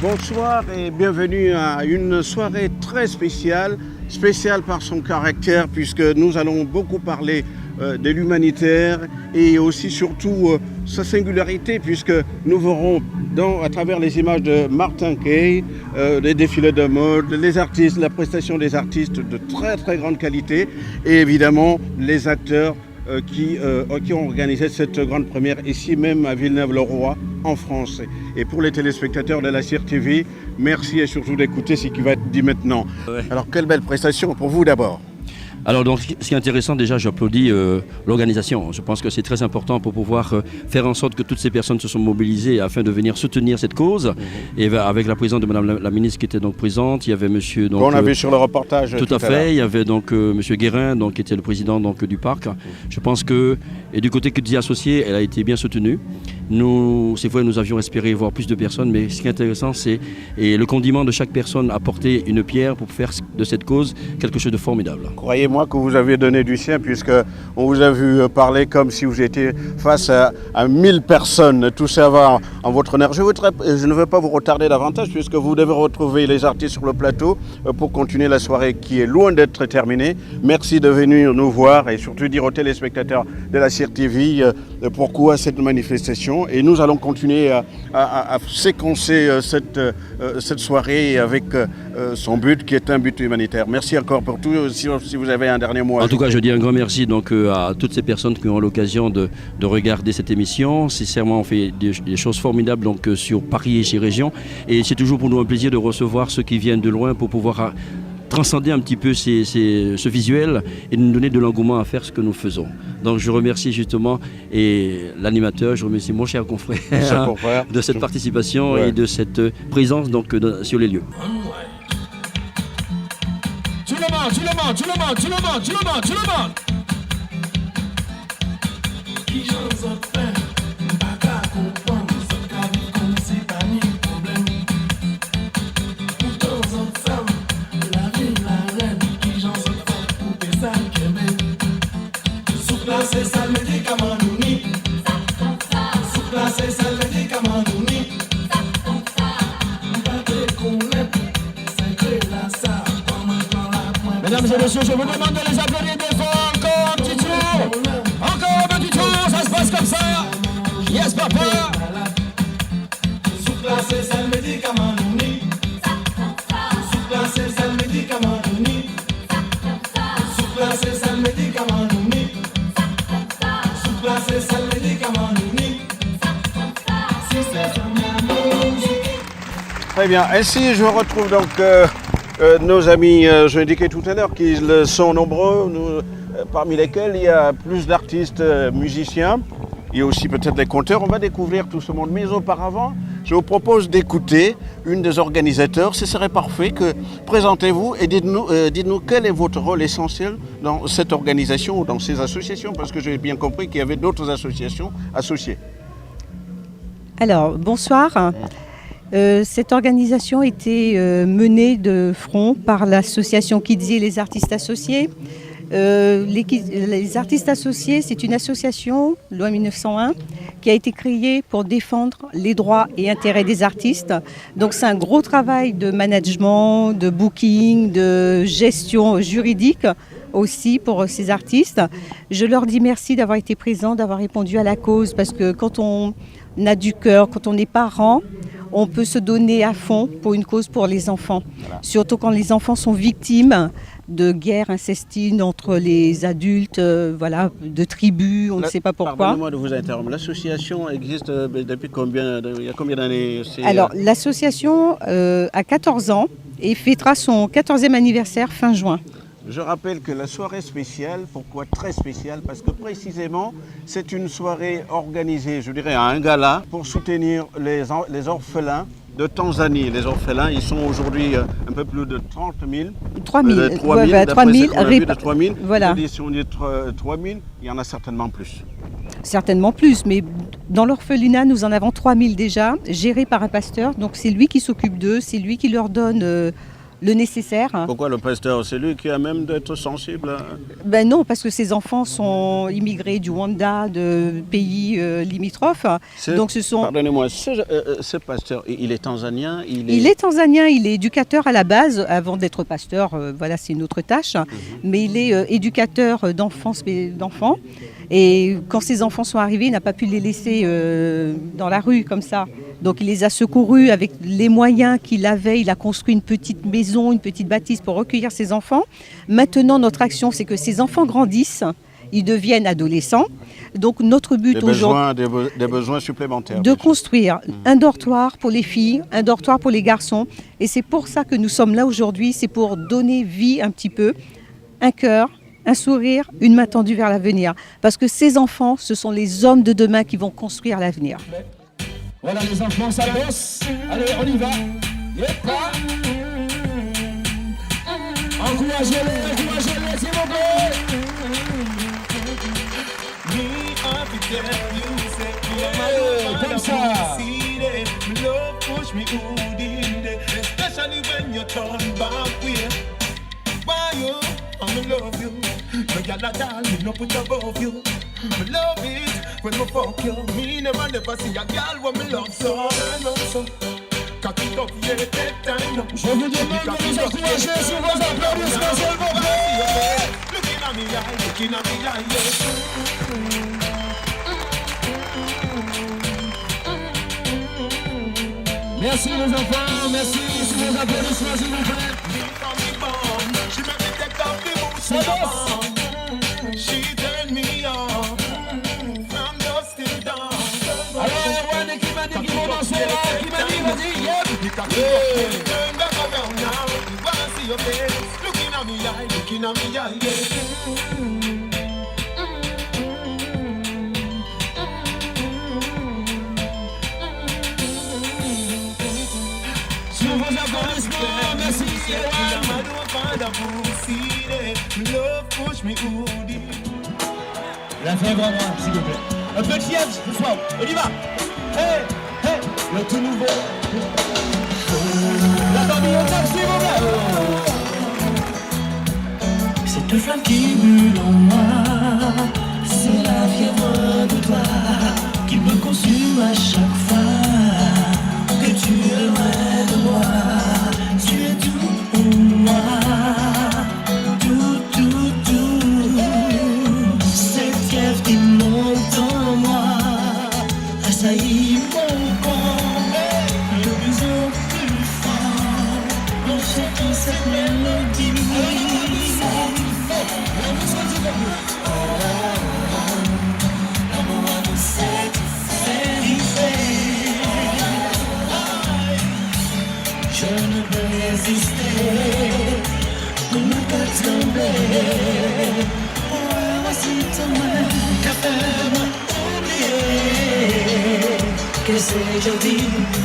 Bonsoir et bienvenue à une soirée très spéciale par son caractère puisque nous allons beaucoup parler de l'humanitaire et aussi surtout sa singularité puisque nous verrons à travers les images de Martin Kay, les défilés de mode, les artistes, la prestation des artistes de très grande qualité et évidemment les acteurs qui ont organisé cette grande première ici même à Villeneuve-le-Roi en France. Et pour les téléspectateurs de la CIR TV, merci et surtout d'écouter ce qui va être dit maintenant. Ouais. Alors quelle belle prestation pour vous d'abord. Alors donc, ce qui est intéressant déjà, j'applaudis l'organisation. Je pense que c'est très important pour pouvoir faire en sorte que toutes ces personnes se sont mobilisées afin de venir soutenir cette cause. Et avec la présence de Madame la ministre qui était donc présente, il y avait Monsieur... Donc, on a vu sur le reportage tout à fait, il y avait donc Monsieur Guérin donc, qui était le président donc, du parc. Je pense que, et du côté Kudzi Associé, elle a été bien soutenue. Nous, c'est vrai, nous avions espéré voir plus de personnes, mais ce qui est intéressant, c'est le condiment de chaque personne apporter une pierre pour faire de cette cause quelque chose de formidable. Croyez-moi que vous avez donné du sien, puisqu'on vous a vu parler comme si vous étiez face à 1000 personnes. Tout ça va en votre honneur. Je ne veux pas vous retarder davantage, puisque vous devez retrouver les artistes sur le plateau pour continuer la soirée qui est loin d'être terminée. Merci de venir nous voir et surtout dire aux téléspectateurs de la CIR TV pourquoi cette manifestation. Et nous allons continuer à séquencer cette soirée avec son but qui est un but humanitaire. Merci encore pour tout. Si vous avez un dernier mot. En tout cas, je dis un grand merci donc, à toutes ces personnes qui ont l'occasion de regarder cette émission. Sincèrement, on fait des choses formidables donc, sur Paris et chez Région. Et c'est toujours pour nous un plaisir de recevoir ceux qui viennent de loin pour pouvoir transcender un petit peu ce visuel et nous donner de l'engouement à faire ce que nous faisons. Donc je remercie justement l'animateur, je remercie mon cher confrère de cette participation et de cette présence donc, sur les lieux. Tu le montes. Qui j'en ai fait, pas qu'à comprendre, ça qu'à vivre comme c'est pas ni problème. Pour temps en temps, la vie, la reine, qui j'en ai fait, pour péter qui est sous-placé, ça le médicament nous nie. Sous-placé, ça le médicament nous nie. Pas de connaître, c'est que la ça. Mesdames et messieurs, je vous demande de les applaudir des fois encore un petit tour. Encore un petit tour, ça se passe comme ça. Yes, papa. Sous-placé, c'est le médicament nous nie. Sous-placé, c'est le médicament nous nie. Sous-placé, c'est le médicament nous nie. Sous-placé, c'est le médicament nous nie. Si c'est la musique. Très bien. Ainsi, je retrouve donc... nos amis, je l'indiquais tout à l'heure, qu'ils sont nombreux, parmi lesquels il y a plus d'artistes musiciens, il y a aussi peut-être des conteurs, on va découvrir tout ce monde. Mais auparavant, je vous propose d'écouter une des organisateurs, ce serait parfait que présentez-vous et dites-nous quel est votre rôle essentiel dans cette organisation ou dans ces associations, parce que j'ai bien compris qu'il y avait d'autres associations associées. Alors, bonsoir. Cette organisation était menée de front par l'association Kidzi et les artistes associés. Les artistes associés, c'est une association, loi 1901, qui a été créée pour défendre les droits et intérêts des artistes. Donc c'est un gros travail de management, de booking, de gestion juridique aussi pour ces artistes. Je leur dis merci d'avoir été présents, d'avoir répondu à la cause, parce que quand on a du cœur, quand on est parent, on peut se donner à fond pour une cause pour les enfants. Voilà. Surtout quand les enfants sont victimes de guerres incestines entre les adultes, de tribus, on ne sait pas pourquoi. Pardonnez-moi de vous interrompre. L'association existe depuis combien d'années? Alors, l'association a 14 ans et fêtera son 14e anniversaire fin juin. Je rappelle que la soirée spéciale, pourquoi très spéciale? Parce que précisément, c'est une soirée organisée, je dirais, à un gala pour soutenir les orphelins de Tanzanie. Les orphelins, ils sont aujourd'hui un peu plus de 30 000. 3 000. 3 000. Voilà. Si on dit 3 000, il y en a certainement plus. Certainement plus, mais dans l'orphelinat, nous en avons 3 000 déjà, gérés par un pasteur. Donc c'est lui qui s'occupe d'eux, c'est lui qui leur donne le nécessaire. Pourquoi le pasteur? C'est lui qui a même d'être sensible. Ben non, parce que ces enfants sont immigrés du Rwanda, de pays limitrophes. Donc ce sont... Pardonnez-moi, ce pasteur, il est tanzanien? Il est tanzanien, il est éducateur à la base, avant d'être pasteur, voilà, c'est une autre tâche. Mais il est éducateur d'enfants. Et quand ces enfants sont arrivés, il n'a pas pu les laisser dans la rue comme ça. Donc il les a secourus avec les moyens qu'il avait. Il a construit une petite maison, une petite bâtisse pour recueillir ces enfants. Maintenant, notre action, c'est que ces enfants grandissent, ils deviennent adolescents. Donc notre but aujourd'hui, des besoins supplémentaires. de construire un dortoir pour les filles, un dortoir pour les garçons. Et c'est pour ça que nous sommes là aujourd'hui, c'est pour donner vie un petit peu, un cœur, un sourire, une main tendue vers l'avenir. Parce que ces enfants, ce sont les hommes de demain qui vont construire l'avenir. Voilà les enfants, ça bosse. Allez, on y va. Yepa. Encouragez-les, s'il vous plaît. Comme ça. Especially when you turn back way. Why you? I'm love you. No gyal a doll, me no put above you. Me love it when me fuck you. Me never see a girl when me love so. Cock it up, yeah, take time. Je vous demande de nous encourager sur vos applaudissements, s'il vous plaît. Looking at me eye, looking at me eye, yes. Merci les enfants, merci sur vos applaudissements, s'il vous plaît. She make me take off the boots. Ça bosse. She turn me on from dusk till dawn. Alors, Wanné qui m'a dit qu'il va danser là, qui m'a dit, vas-y, yep. Turn back around now. You wanna see your face? Looking at me eye, looking at me eye, yeah. Sur vos applaudissements, merci, Ewan. La fin grand moi, s'il vous plaît. Un petit James, ce soir, on y va. Hey, hey, le tout nouveau. La famille au top, s'il vous plaît. Cette flamme qui brûle en moi, c'est la fièvre de toi qui me consume à chaque fois que tu es loin de moi. Tu es tout pour moi, tout, tout, tout. Cette fièvre qui monte en moi assaillit mon corps, de plus en plus fort. On chante cette mélodie. Je ne peux résister, comme un cœur tombé. Voici ta main, qu'a fait m'oublier. Que c'est joli,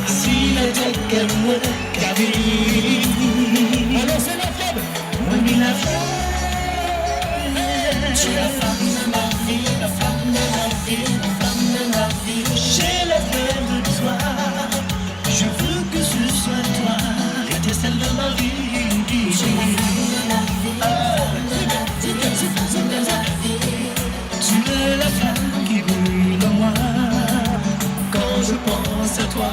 si la tête qu'elle me caville. Alors c'est la femme. Oui, mais la femme, tu es la femme de ma vie, la femme de ma vie, la femme de ma vie. J'ai la fleur de toi, je veux que ce soit toi, que t'es celle de ma vie. J'ai la femme de ma vie, la femme de ma vie, la femme de ma vie. Tu es la femme qui brûle en moi, quand je pense à toi.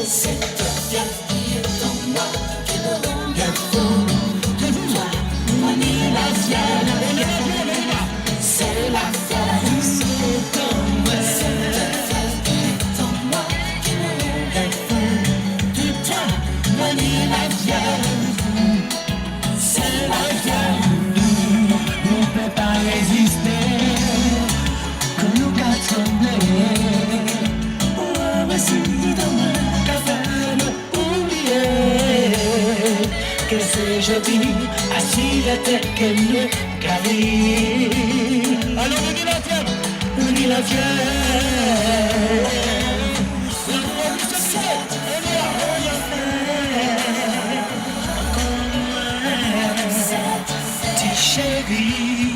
C'est ta fièvre qui est en moi, qui me rend bien fou. De toi, manie la fièvre, c'est la fièvre qui est en moi. C'est ta fièvre qui est en moi, qui me rend bien fou. De toi, manie la fièvre, c'est la fièvre. On ne peut pas résister, comme nous qu'à trembler. Oh, voici dans moi. Que c'est joli, assis la tête qu'elle me gravit. Alors unis la fièvre. L'amour du succès, on est à petite chérie,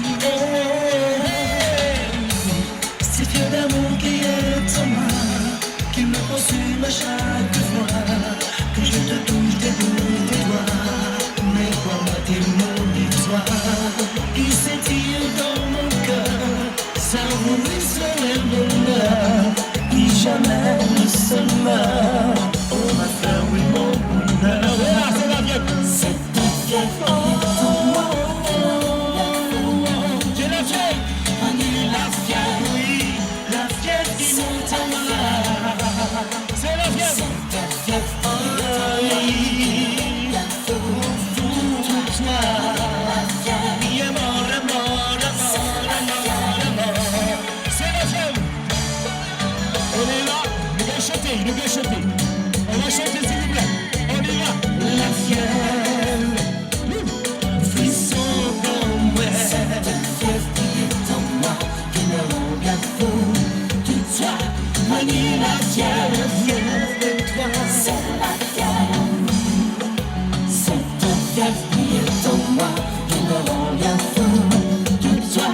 c'est fier d'amour qui est en moi, qui me consume à chaque fois que je te touche des bouts de doigts. Mais crois-moi, t'es mon histoire qui s'étire dans mon cœur, ça ruisse le bonheur qui jamais ne se meurt. On va faire oui mon bonheur. Voilà, c'est la vieille. C'est ta vieille. J'ai la vieille. On est la vieille. Oui, la vieille qui monte en moi. C'est la vieille. C'est ta vieille. Pour toi. Il est mort. C'est la vieille. On est là. Nous allons chanter, nous allons chanter. On va chanter s'il vous plaît. On est là. La fièvre, frisson dans moi. Cette fièvre qui est en moi, qui me rend bien fou. Tout toi, manie la fièvre, fièvre de toi. C'est la fièvre. Cette fièvre qui est en moi, qui me rend bien fou. Tout toi,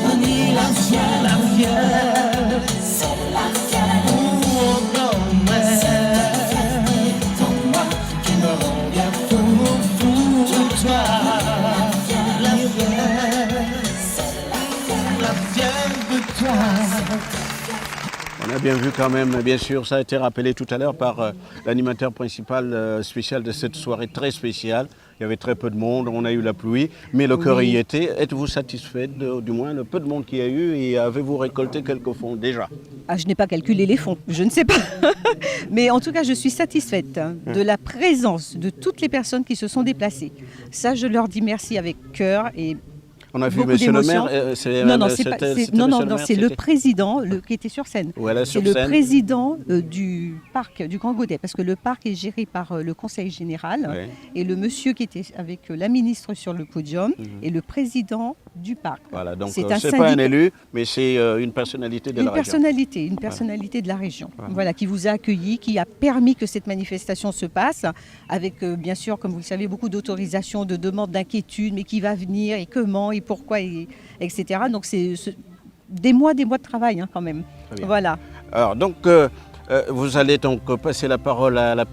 manie la fièvre, la fièvre. C'est la fièvre. Oh, dans moi. On a bien vu quand même, bien sûr, ça a été rappelé tout à l'heure par l'animateur principal spécial de cette soirée très spéciale. Il y avait très peu de monde, on a eu la pluie, mais le cœur y était. Êtes-vous satisfaite du moins le peu de monde qu'il y a eu et avez-vous récolté quelques fonds déjà? Ah, je n'ai pas calculé les fonds, je ne sais pas. Mais en tout cas, je suis satisfaite de la présence de toutes les personnes qui se sont déplacées. Ça, je leur dis merci avec cœur et on a vu beaucoup monsieur le d'émotion. maire. Non, c'est le président qui était sur scène. Voilà, c'est le président du parc du Grand Godet, parce que le parc est géré par le conseil général. Ouais. Et le monsieur qui était avec la ministre sur le podium est le président du parc. Voilà, donc c'est pas un élu, mais c'est une personnalité de la région. Une personnalité de la région, voilà, qui vous a accueilli, qui a permis que cette manifestation se passe, avec bien sûr, comme vous le savez, beaucoup d'autorisations, de demandes, d'inquiétudes, mais qui va venir et comment et pourquoi, etc. Donc c'est des mois de travail quand même. Voilà. Alors donc vous allez donc passer la parole à la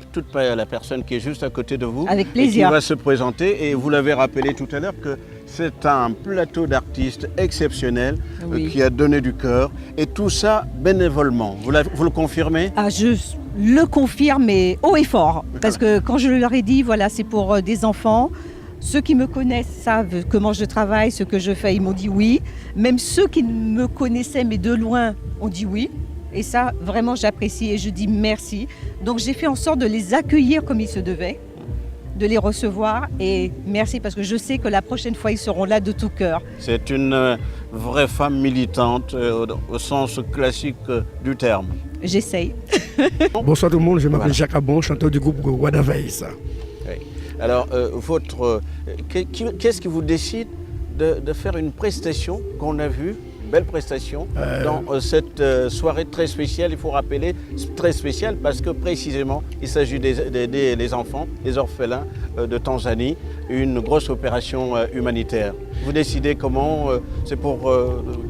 personne qui est juste à côté de vous. Avec plaisir. Et qui va se présenter. Et vous l'avez rappelé tout à l'heure que c'est un plateau d'artistes exceptionnel qui a donné du cœur. Et tout ça bénévolement. Vous le confirmez? Ah, je le confirme, mais haut et fort. Parce que quand je leur ai dit, voilà, c'est pour des enfants. Ceux qui me connaissent savent comment je travaille, ce que je fais, ils m'ont dit oui. Même ceux qui me connaissaient, mais de loin, ont dit oui. Et ça, vraiment, j'apprécie et je dis merci. Donc, j'ai fait en sorte de les accueillir comme il se devait, de les recevoir. Et merci, parce que je sais que la prochaine fois, ils seront là de tout cœur. C'est une vraie femme militante au sens classique du terme. J'essaye. Bonsoir tout le monde, je m'appelle Jacques Abon, chanteur du groupe Wadaveis. Alors, qu'est-ce qui vous décide de faire une prestation qu'on a vue, une belle prestation, dans cette soirée très spéciale? Il faut rappeler, très spéciale parce que précisément, il s'agit d'aider les enfants, les orphelins de Tanzanie, une grosse opération humanitaire. Vous décidez comment? C'est pour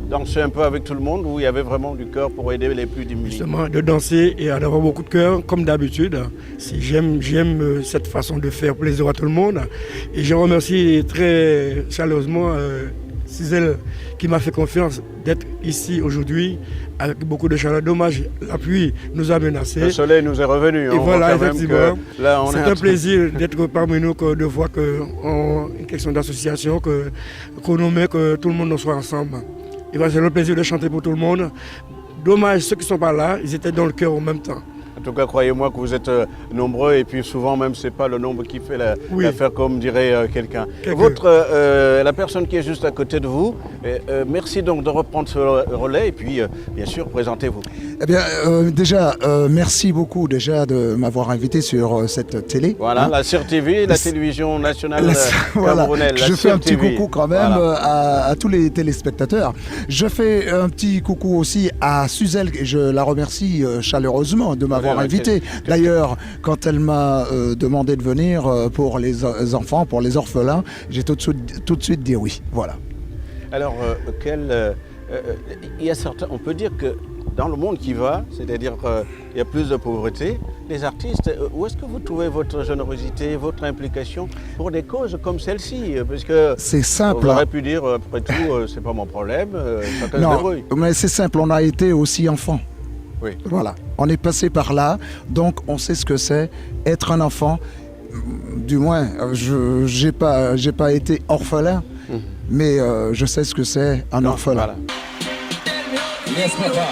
danser un peu avec tout le monde ou il y avait vraiment du cœur pour aider les plus démunis? Justement, de danser et d'avoir beaucoup de cœur, comme d'habitude. J'aime cette façon de faire plaisir à tout le monde. Et je remercie très chaleureusement Cisel qui m'a fait confiance d'être ici aujourd'hui avec beaucoup de chaleur. Dommage, la pluie nous a menacés. Le soleil nous est revenu. Et voilà, effectivement. C'est un plaisir d'être parmi nous, de voir qu'une question d'association, qu'on nous met, que tout le monde soit ensemble. Et voilà, c'est le plaisir de chanter pour tout le monde. Dommage, ceux qui ne sont pas là, ils étaient dans le cœur en même temps. En tout cas, croyez-moi que vous êtes nombreux et puis souvent même, ce n'est pas le nombre qui fait l'affaire, comme dirait quelqu'un. La personne qui est juste à côté de vous, merci donc de reprendre ce relais et puis, bien sûr, présentez-vous. Eh bien, déjà, merci beaucoup déjà de m'avoir invité sur cette télé. Voilà, la CIR TV, la télévision nationale Voilà. camerounaise. la Je fais un CIR petit TV. coucou quand même Voilà. à tous les téléspectateurs. Je fais un petit coucou aussi à Suzelle, et je la remercie chaleureusement de m'avoir Ouais, invité. D'ailleurs, quand elle m'a demandé de venir pour les enfants, pour les orphelins, j'ai tout de suite dit oui. Voilà. Alors, il y a certains, on peut dire que dans le monde qui va, c'est-à-dire qu'il y a plus de pauvreté, les artistes, où est-ce que vous trouvez votre générosité, votre implication pour des causes comme celle-ci? Parce que C'est simple. on aurait pu dire, après tout, c'est pas mon problème, chacun se Non, débrouille. mais c'est simple, on a été aussi enfant. Oui. Voilà, on est passé par là, donc on sait ce que c'est être un enfant. Du moins, je n'ai pas été orphelin, mais je sais ce que c'est un orphelin. Voilà. Yes, papa.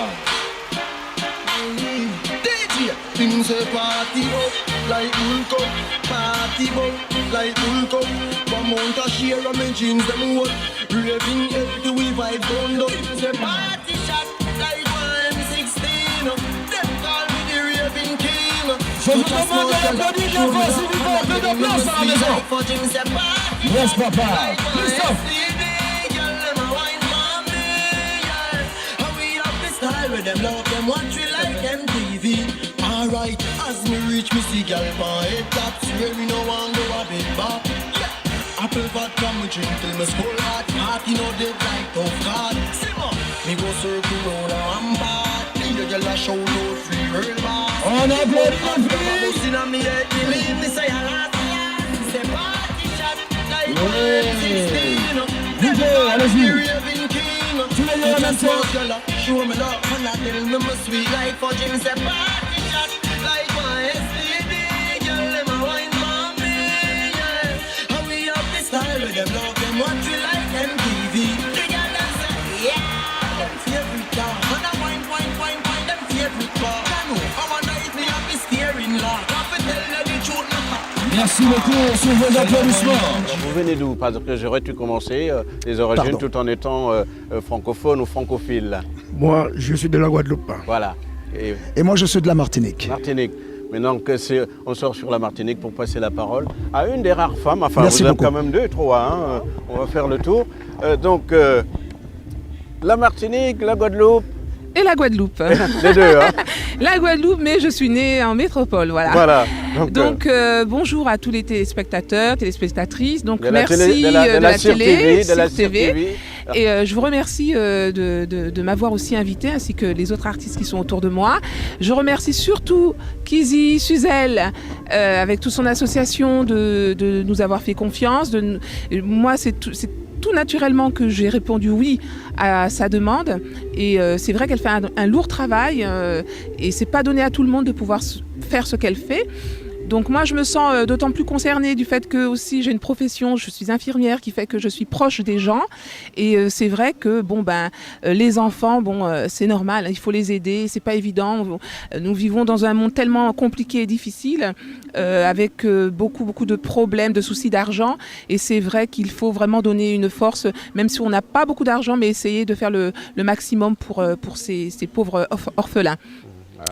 DJ, things a party up like Hulk up, party up like Hulk up. One month a share of my jeans them what raving healthy we vibe down up. It's a party shot like M16. Them call me the raving king. Je vous demande d'applaudir bien fort, s'il vous plaît. Peu d'applaudissements à la maison. Yes, papa. Christophe. With them love them watch we like MTV. Alright, as me reach me see gal my head taps where me no want go a bit back. Yeah. Apple vodka me drink till me skull hot. Party no dead like tough card. Simmer, me go circle round a rampart. Me the gal a show no free real bar. On applaudit la pluie. Bust inna me head, me leave me say a lot. Say party shot like Ouais. 16. DJ, allez-y. Raving king. Tous les gars en même temps. Show me love, and I tell me my sweet like for Jim say party shot like my STD. Girl, them a wine for me, yeah. How we have this style with them love them watch we like MTV. The girl them say yeah, them favorite car. And I wine, them favorite bar. I know, I wanna eat me up the steering lock. I fi tell you the truth, no. Merci beaucoup sur vos applaudissements. Vous venez d'où? Parce que j'aurais dû commencer les origines Pardon. tout en étant francophone ou francophile. Moi, je suis de la Guadeloupe. Voilà. Et Et moi, je suis de la Martinique. Martinique. Maintenant que on sort sur la Martinique pour passer la parole à une des rares femmes, enfin Merci vous êtes beaucoup. quand même 2, 3, hein, on va faire le tour. Donc la Martinique, la Guadeloupe, Et la Guadeloupe. les deux. Hein. La Guadeloupe, mais je suis née en métropole, voilà. Voilà. Donc bonjour à tous les téléspectateurs, téléspectatrices. Donc de la merci télé, de la CIR TV, de la CIR CIR TV. Et je vous remercie de m'avoir aussi invité, ainsi que les autres artistes qui sont autour de moi. Je remercie surtout Kizzy, Suzelle, avec toute son association, de nous avoir fait confiance. Moi, c'est tout naturellement que j'ai répondu oui à sa demande. Et c'est vrai qu'elle fait un lourd travail et c'est pas donné à tout le monde de pouvoir faire ce qu'elle fait. Donc moi, je me sens d'autant plus concernée du fait que aussi j'ai une profession, je suis infirmière, qui fait que je suis proche des gens. Et c'est vrai que les enfants, c'est normal, il faut les aider, c'est pas évident. Nous vivons dans un monde tellement compliqué et difficile, avec beaucoup de problèmes, de soucis d'argent. Et c'est vrai qu'il faut vraiment donner une force, même si on n'a pas beaucoup d'argent, mais essayer de faire le maximum pour ces pauvres orphelins.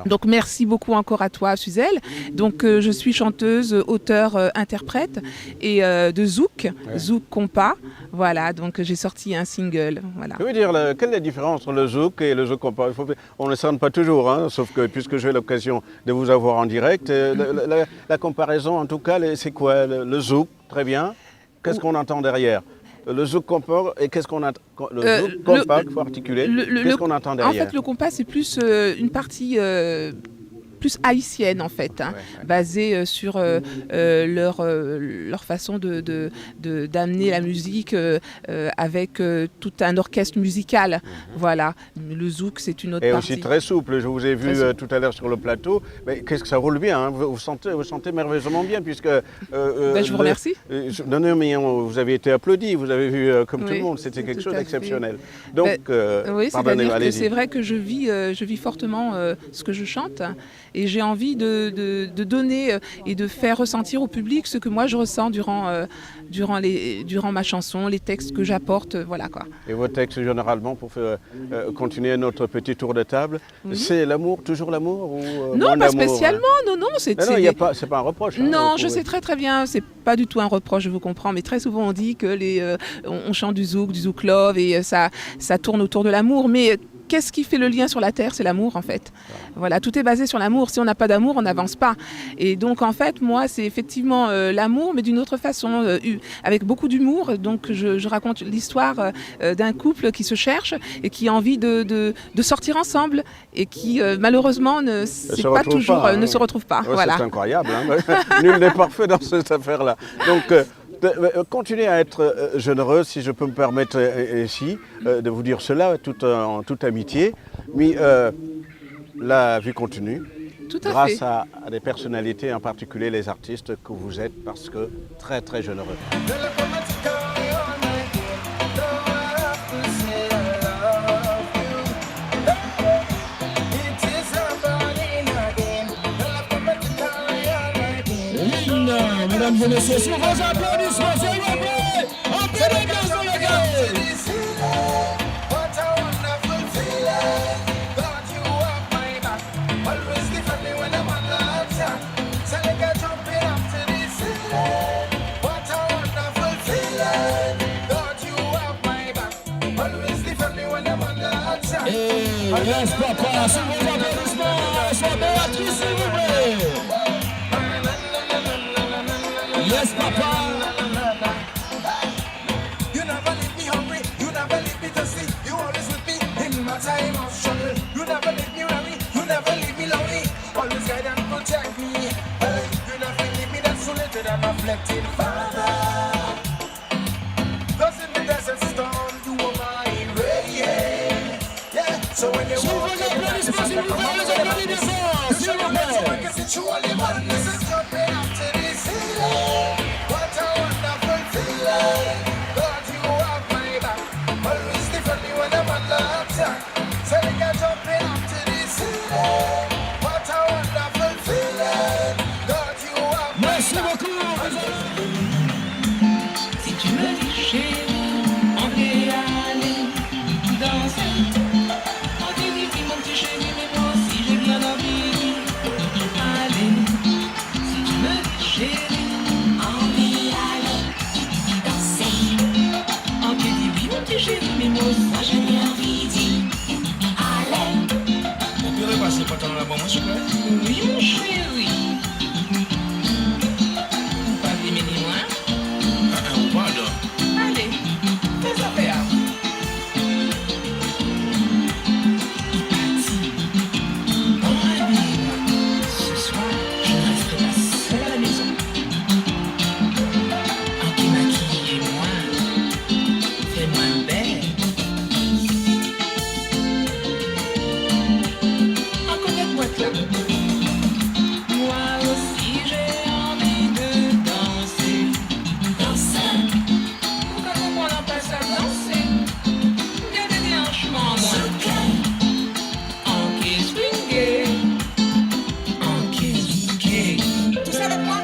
Donc merci beaucoup encore à toi, Suzelle. Donc je suis chanteuse, auteure, interprète et de Zouk, Zouk Compas. Voilà, donc j'ai sorti un single. Voilà. Je veux dire, quelle est la différence entre le zouk et le zouk compas? On ne le sent pas toujours, hein, sauf que puisque j'ai l'occasion de vous avoir en direct, la comparaison en tout cas, c'est quoi? Le zouk, très bien. Qu'est-ce qu'on entend derrière? Le zouk compas, et qu'est-ce qu'on entend? Le zouk compas, il faut articuler. Qu'est-ce qu'on entend derrière? En fait, le compas, c'est plus une partie plus haïtienne, en fait, hein, basée sur leur façon d'amener la musique avec tout un orchestre musical. Voilà. Le zouk, c'est une autre partie. Et aussi très souple. Je vous ai vu tout à l'heure sur le plateau. Mais qu'est-ce que ça roule bien, hein. Vous sentez merveilleusement bien, puisque... je vous remercie. Non, mais vous avez été applaudi, vous avez vu comme tout le monde. C'était quelque chose d'exceptionnel. Donc, oui, pardonnez-moi, c'est-à-dire que allez-y. c'est vrai que je vis fortement ce que je chante. et j'ai envie de donner et de faire ressentir au public ce que moi je ressens durant ma chanson, les textes que j'apporte, voilà quoi. Et vos textes, généralement, pour continuer notre petit tour de table, c'est l'amour, toujours l'amour ou non, moins pas d'amour, spécialement, non, c'est pas un reproche. Non, hein, je sais très bien, c'est pas du tout un reproche, je vous comprends, mais très souvent on dit que on chante du zouk love et ça tourne autour de l'amour, mais qu'est-ce qui fait le lien sur la terre? C'est l'amour en fait. Voilà, tout est basé sur l'amour. Si on n'a pas d'amour, on n'avance pas. Et donc en fait, moi, c'est effectivement l'amour, mais d'une autre façon, avec beaucoup d'humour. Donc je raconte l'histoire d'un couple qui se cherche et qui a envie de sortir ensemble et qui malheureusement ne se retrouve pas. Ouais, voilà. C'est incroyable. Hein. Nul n'est parfait dans cette affaire-là. Donc continuez à être généreux, si je peux me permettre ici de vous dire cela en toute amitié. Mais la vie continue. Tout à grâce fait. à des personnalités, en particulier les artistes que vous êtes, parce que très très généreux. Mesdames et messieurs, sur vos applaudissements, s'il vous plaît, un peu d'ambiance dans le gars. Yes, papa, sur vos applaudissements, sois Béatrice, s'il vous plaît. Yes, papa. You never leave me hungry, you never leave me thirsty. You always with me in my time of struggle. You never leave me weary, you never leave me lonely. Always guide and protect me. You never leave me that solitude and afflicted Father. Thus in the desert storm, you are my radiant. Yeah, so when you walk in the darkness, I'm like a mama with a darkness. You should have met so I can sit you all in one. This is jumping up to the ceiling. What a wonderful feeling. God, you have my back. Always defend me when I'm under attack. So they can jumping up to the ceiling. What a wonderful feeling. God, you have my Merci back. beaucoup. Si tu me dis chérie, on peut aller danser. On te dit oui mon petit chéri, mais moi aussi j'ai bien envie. Allez, si tu me dis chérie, on peut aller danser. On te dit oui mon petit chéri, mais moi aussi j'ai bien envie. Allez, On peut repasser pas dans la bombe, s'il vous plaît. oui mon chéri. Pas diminuer moi. Pardon. Allez, fais ça faire. Ce soir, je ne resterai pas seule à la maison. En qui maquille-moi, fais-moi belle. Encore avec moi, là. Moi aussi, j'ai envie de danser. Danser. Pourquoi qu'on n'en passe à danser? Il y a des déhanchements, moi. En qui swinguer. En qui swinguer. Tout ça avec moi?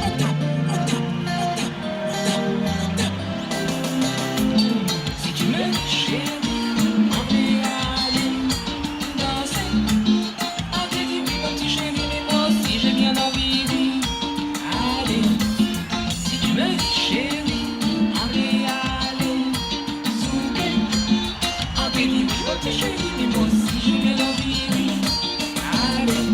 On tape, on tape, on tape, on tape, on tape. Si tu me dis chérie, on peut aller danser. On te dit oui mon petit chéri, mais moi aussi j'ai bien envie d'y aller. Si tu me dis chérie, on peut aller souper. On te dit oui mon petit chéri, mais moi aussi j'ai bien envie d'y aller.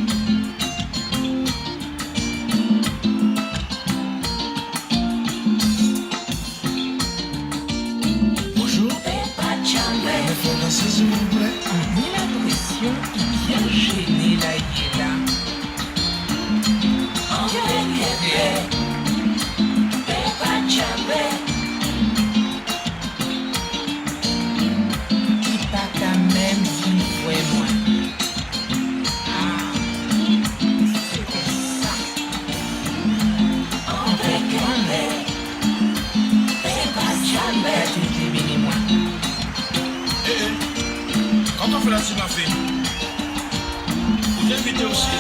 Bonjour. Pas de jamais. Il faut danser, s'il vous plaît. Ni la pression qui vient gêner la guéla. En vérité, pas de jamais. Qui pas quand même qui voit moi. Ah, c'est comme ça. En vérité, pas de jamais. Dis-moi. Quand on fait la cinéma, vous invitez aussi.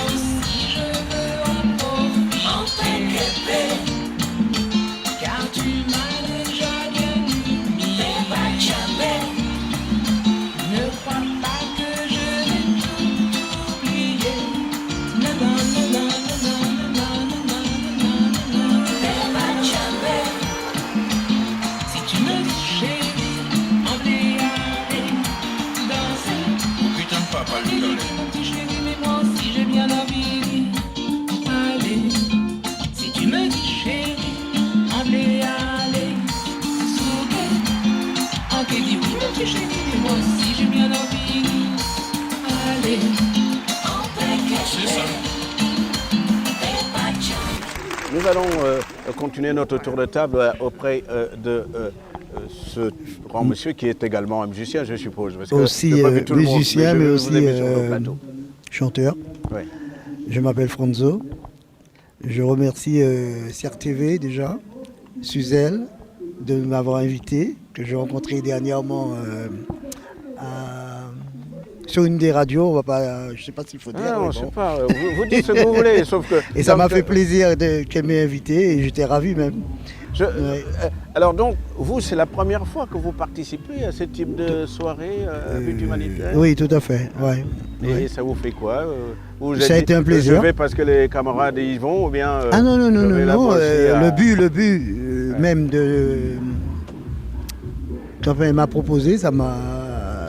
si chérie, dis-moi si j'ai bien envie. Allez, on fait C'est ça. Nous allons continuer notre tour de table auprès de ce grand monsieur qui est également un musicien, je suppose. Parce que Aussi j'ai pas vu tout le monde, musicien, je mais vais aussi vous aimer sur le plateau. chanteur. Ouais. Je m'appelle Franzo. Je remercie CRTV déjà, Suzelle, de m'avoir invité, que j'ai rencontré dernièrement sur une des radios. On va pas, je ne sais pas s'il faut dire. Ah, mais on bon. sait pas, vous dites ce que vous voulez, sauf que... Et ça m'a donc, fait plaisir qu'elle m'ait invité et j'étais ravi même. Alors donc, vous, c'est la première fois que vous participez à ce type de soirée à but humanitaire? Oui, tout à fait. Ouais. Et ça vous fait quoi? Vous Ça a été un plaisir. Je vais parce que les camarades y vont ou bien... Ah non, non, non, je non, vais non. là-bas aussi à- Le but même de... Quand elle m'a proposé, ça m'a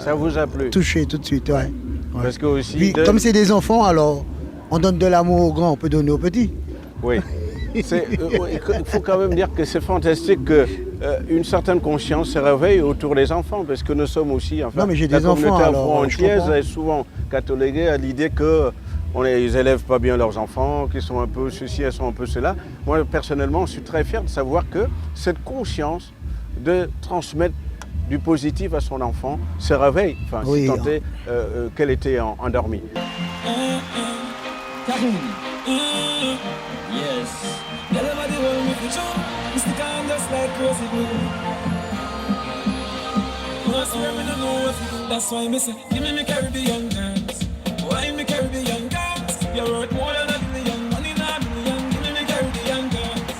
Ça vous a plu? touché tout de suite. Ouais. Ouais. Parce que aussi... Puis, comme c'est des enfants, alors on donne de l'amour aux grands, on peut donner aux petits. Oui. Il faut quand même dire que c'est fantastique qu'une certaine conscience se réveille autour des enfants, parce que nous sommes aussi, enfin, Non, mais j'ai la des enfants, communauté alors, je afro-antillaise comprends. est souvent cataloguée à l'idée qu'ils élèvent pas bien leurs enfants, qu'ils sont un peu ceci, elles sont un peu cela. Moi, personnellement, je suis très fier de savoir que cette conscience de transmettre du positif à son enfant se réveille, enfin, Oui. si tant est qu'elle était endormie. Karim. Yes. Girl, everybody want me to jump. We stick on just like crazy glue. I swear me no know what to do. That's why me say, give me Caribbean girls. Why me Caribbean girls? You're worth more than $1 billion, money in $1 million. Give me Caribbean girls.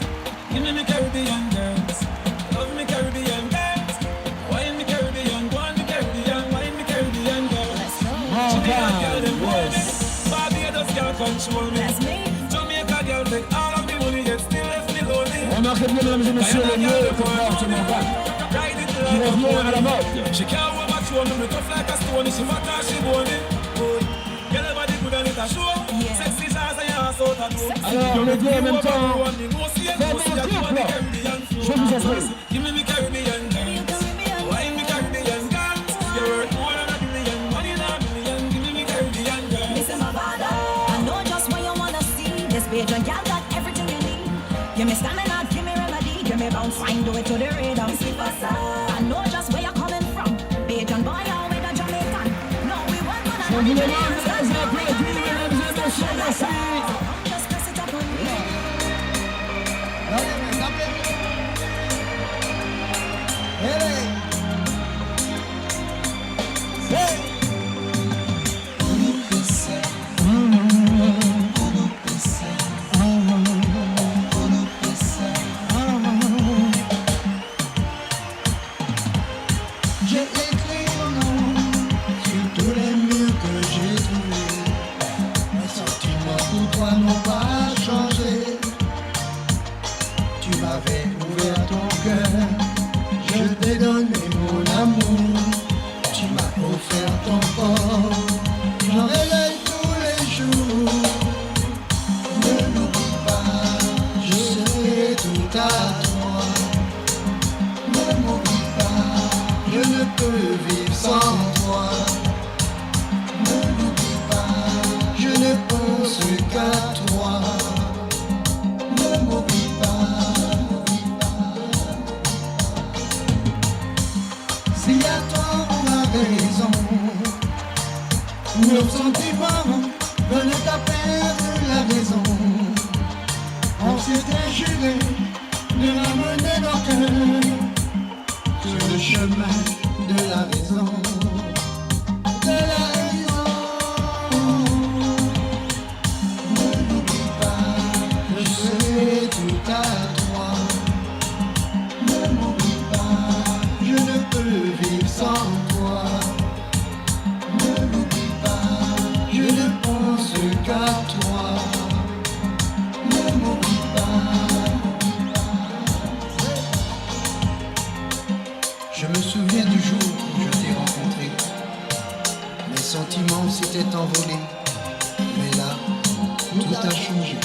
Give me Caribbean girls. Love me Caribbean girls. Why me Caribbean? Go on me Caribbean. Why me Caribbean girls? Jamaican girl them want me. Barbados can't control me. Jamaica girl take all of the money, yet still left me lonely. Remarquez bien, mesdames et messieurs, le mieux comportement qui revient à la mode. She can't wear my throne, me tough like a stone. She fat and she bony. Girl, everybody good and it a show. Sexy jazz and your ass out a door. Alors, les deux en même temps, je vous en prie. Give me Caribbean girls. Why me Caribbean girls? You're worth more than $1 billion, money in $1 million. Give me Caribbean girls. Listen, my father, I know just what you wanna see. This Bajan girl got everything you need. Give me stamina, give me remedy, give me bounce, fine, do it to the rhythm. I know just where you're coming from. Bajan boy, or with a Jamaican. No, we want to Je vous demande de les applaudir, mesdames et messieurs, merci. just press it up on me. J'ai écrit mon nom sur tous les murs que j'ai trouvés. Mes sentiments pour toi n'ont pas changé. Tu m'avais ouvert ton cœur, je t'ai donné mon amour. Tu m'as offert ton corps, j'en réveille tous les jours. Ne l'oublie pas, je serai tout à toi. Ne m'oublie pas, je ne peux vivre sans toi. Ne l'oublie pas, je ne pense qu'à toi. Ne m'oublie pas, n'oublie pas. Si à toi on a raison, nos sentiments veulent à perdre la raison. On s'était juré de ramener nos cœurs sur le chemin de la raison. De la raison. Ne l'oublie pas, je serai tout à toi. Ne m'oublie pas, je ne peux vivre sans toi. Ne l'oublie pas, je ne pense qu'à toi. Ne m'oublie pas. Je me souviens du jour où je t'ai rencontré. Mes sentiments s'étaient envolés. Mais là, tout a changé.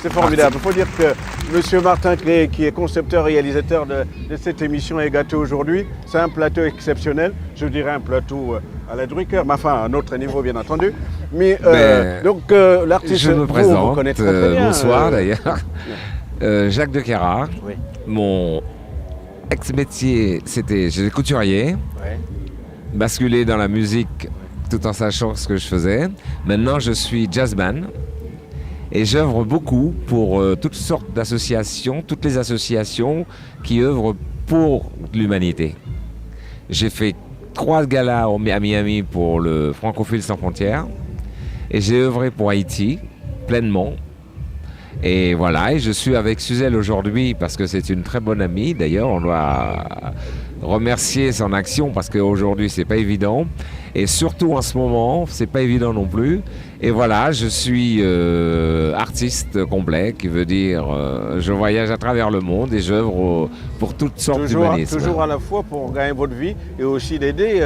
C'est formidable. Il faut dire que M. Martin, qui est concepteur-réalisateur de cette émission, est gâté aujourd'hui. C'est un plateau exceptionnel. Je dirais un plateau à la Drucker, mais enfin à un autre niveau, bien entendu. Mais l'artiste, je me présente. vous connaissez très bien. Bonsoir d'ailleurs. Jacques de Queyras. Oui. Mon ex-métier, j'étais couturier. Oui. Basculé dans la musique tout en sachant ce que je faisais. Maintenant, je suis jazzman. Et j'œuvre beaucoup pour toutes sortes d'associations, toutes les associations qui œuvrent pour l'humanité. J'ai fait 3 galas à Miami pour le Francophiles sans frontières et j'ai œuvré pour Haïti pleinement. Et voilà, et je suis avec Suzelle aujourd'hui parce que c'est une très bonne amie. D'ailleurs, on doit remercier son action parce qu'aujourd'hui c'est pas évident. Et surtout en ce moment, c'est pas évident non plus. Et voilà, je suis artiste complet, qui veut dire je voyage à travers le monde et j'œuvre pour toutes sortes d'humanisme. Toujours à la fois pour gagner votre vie et aussi d'aider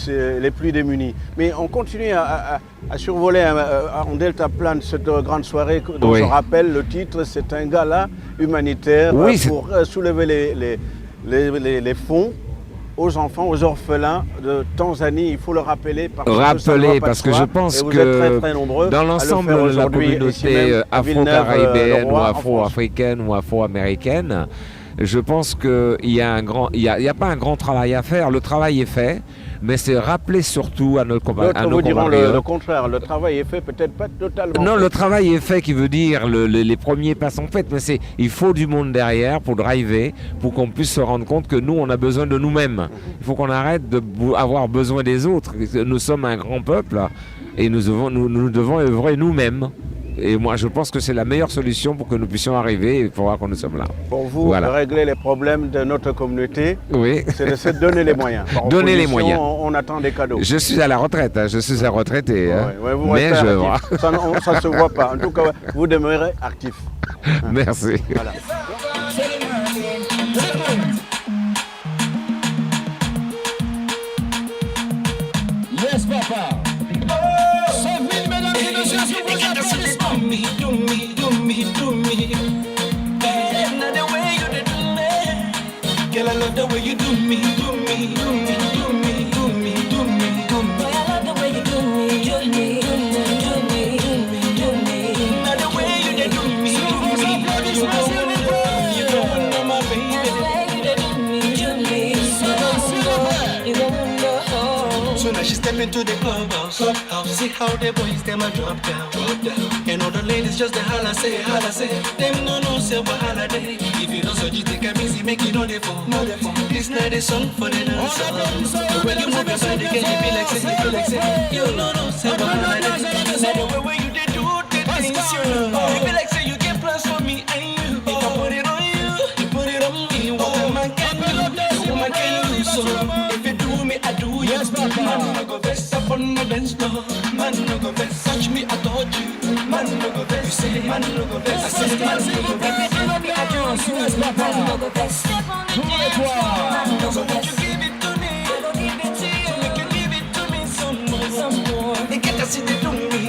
les plus démunis. Mais on continue à survoler en deltaplane cette grande soirée dont je rappelle le titre, c'est un gala humanitaire pour soulever les fonds aux enfants, aux orphelins de Tanzanie. Il faut le rappeler parce que je pense que très nombreux dans l'ensemble de la communauté afro-caribéenne ou afro-africaine ou afro-américaine, je pense qu'il n'y a pas un grand travail à faire. Le travail est fait, mais c'est rappeler surtout à nos compatriotes. D'autres vous diront le contraire. Le travail est fait, peut-être pas totalement. Non, le travail est fait, qui veut dire les premiers pas sont faits, mais il faut du monde derrière pour driver, pour qu'on puisse se rendre compte que nous, on a besoin de nous-mêmes. Il faut qu'on arrête d'avoir besoin des autres. Nous sommes un grand peuple et nous devons œuvrer nous-mêmes. Et moi, je pense que c'est la meilleure solution pour que nous puissions arriver et pour voir que nous sommes là. Pour vous, régler les problèmes de notre communauté, c'est de donner les moyens. Donner les moyens. On attend des cadeaux. Je suis à la retraite, je suis un retraité. Mais je ça ne se voit pas. En tout cas, vous demeurez actif. Merci. Voilà. Yes, papa. Do me. Another way you did me. Girl, I love the way you do me. Boy, I love the way you do me. Another way you did do me. You don't know my baby. So now she step into the clubhouse. See how the boys them a drop down. And all the ladies just a holla say. Them no say what holiday. If you don't so you take a busy, make it no dey for. This night is song for the dancer. When you move your body, can you be like say? You no say what holiday. Now the way you did do the things you be like say you get plans for me and you. If I put it on you put it on me. What a man can do, no woman can do. So if you do me, I do you. Yes, man no go vex up on the dance floor. Man no go vex, touch me, I touch you. Man no go vex, you say man no go vex. I say man no go vex. You know me, I do. Yes, man no go vex. Step on the dance floor. Man no go vex. So give it to me, I go give it to you. So make you give it to me some more. You get to see the do me.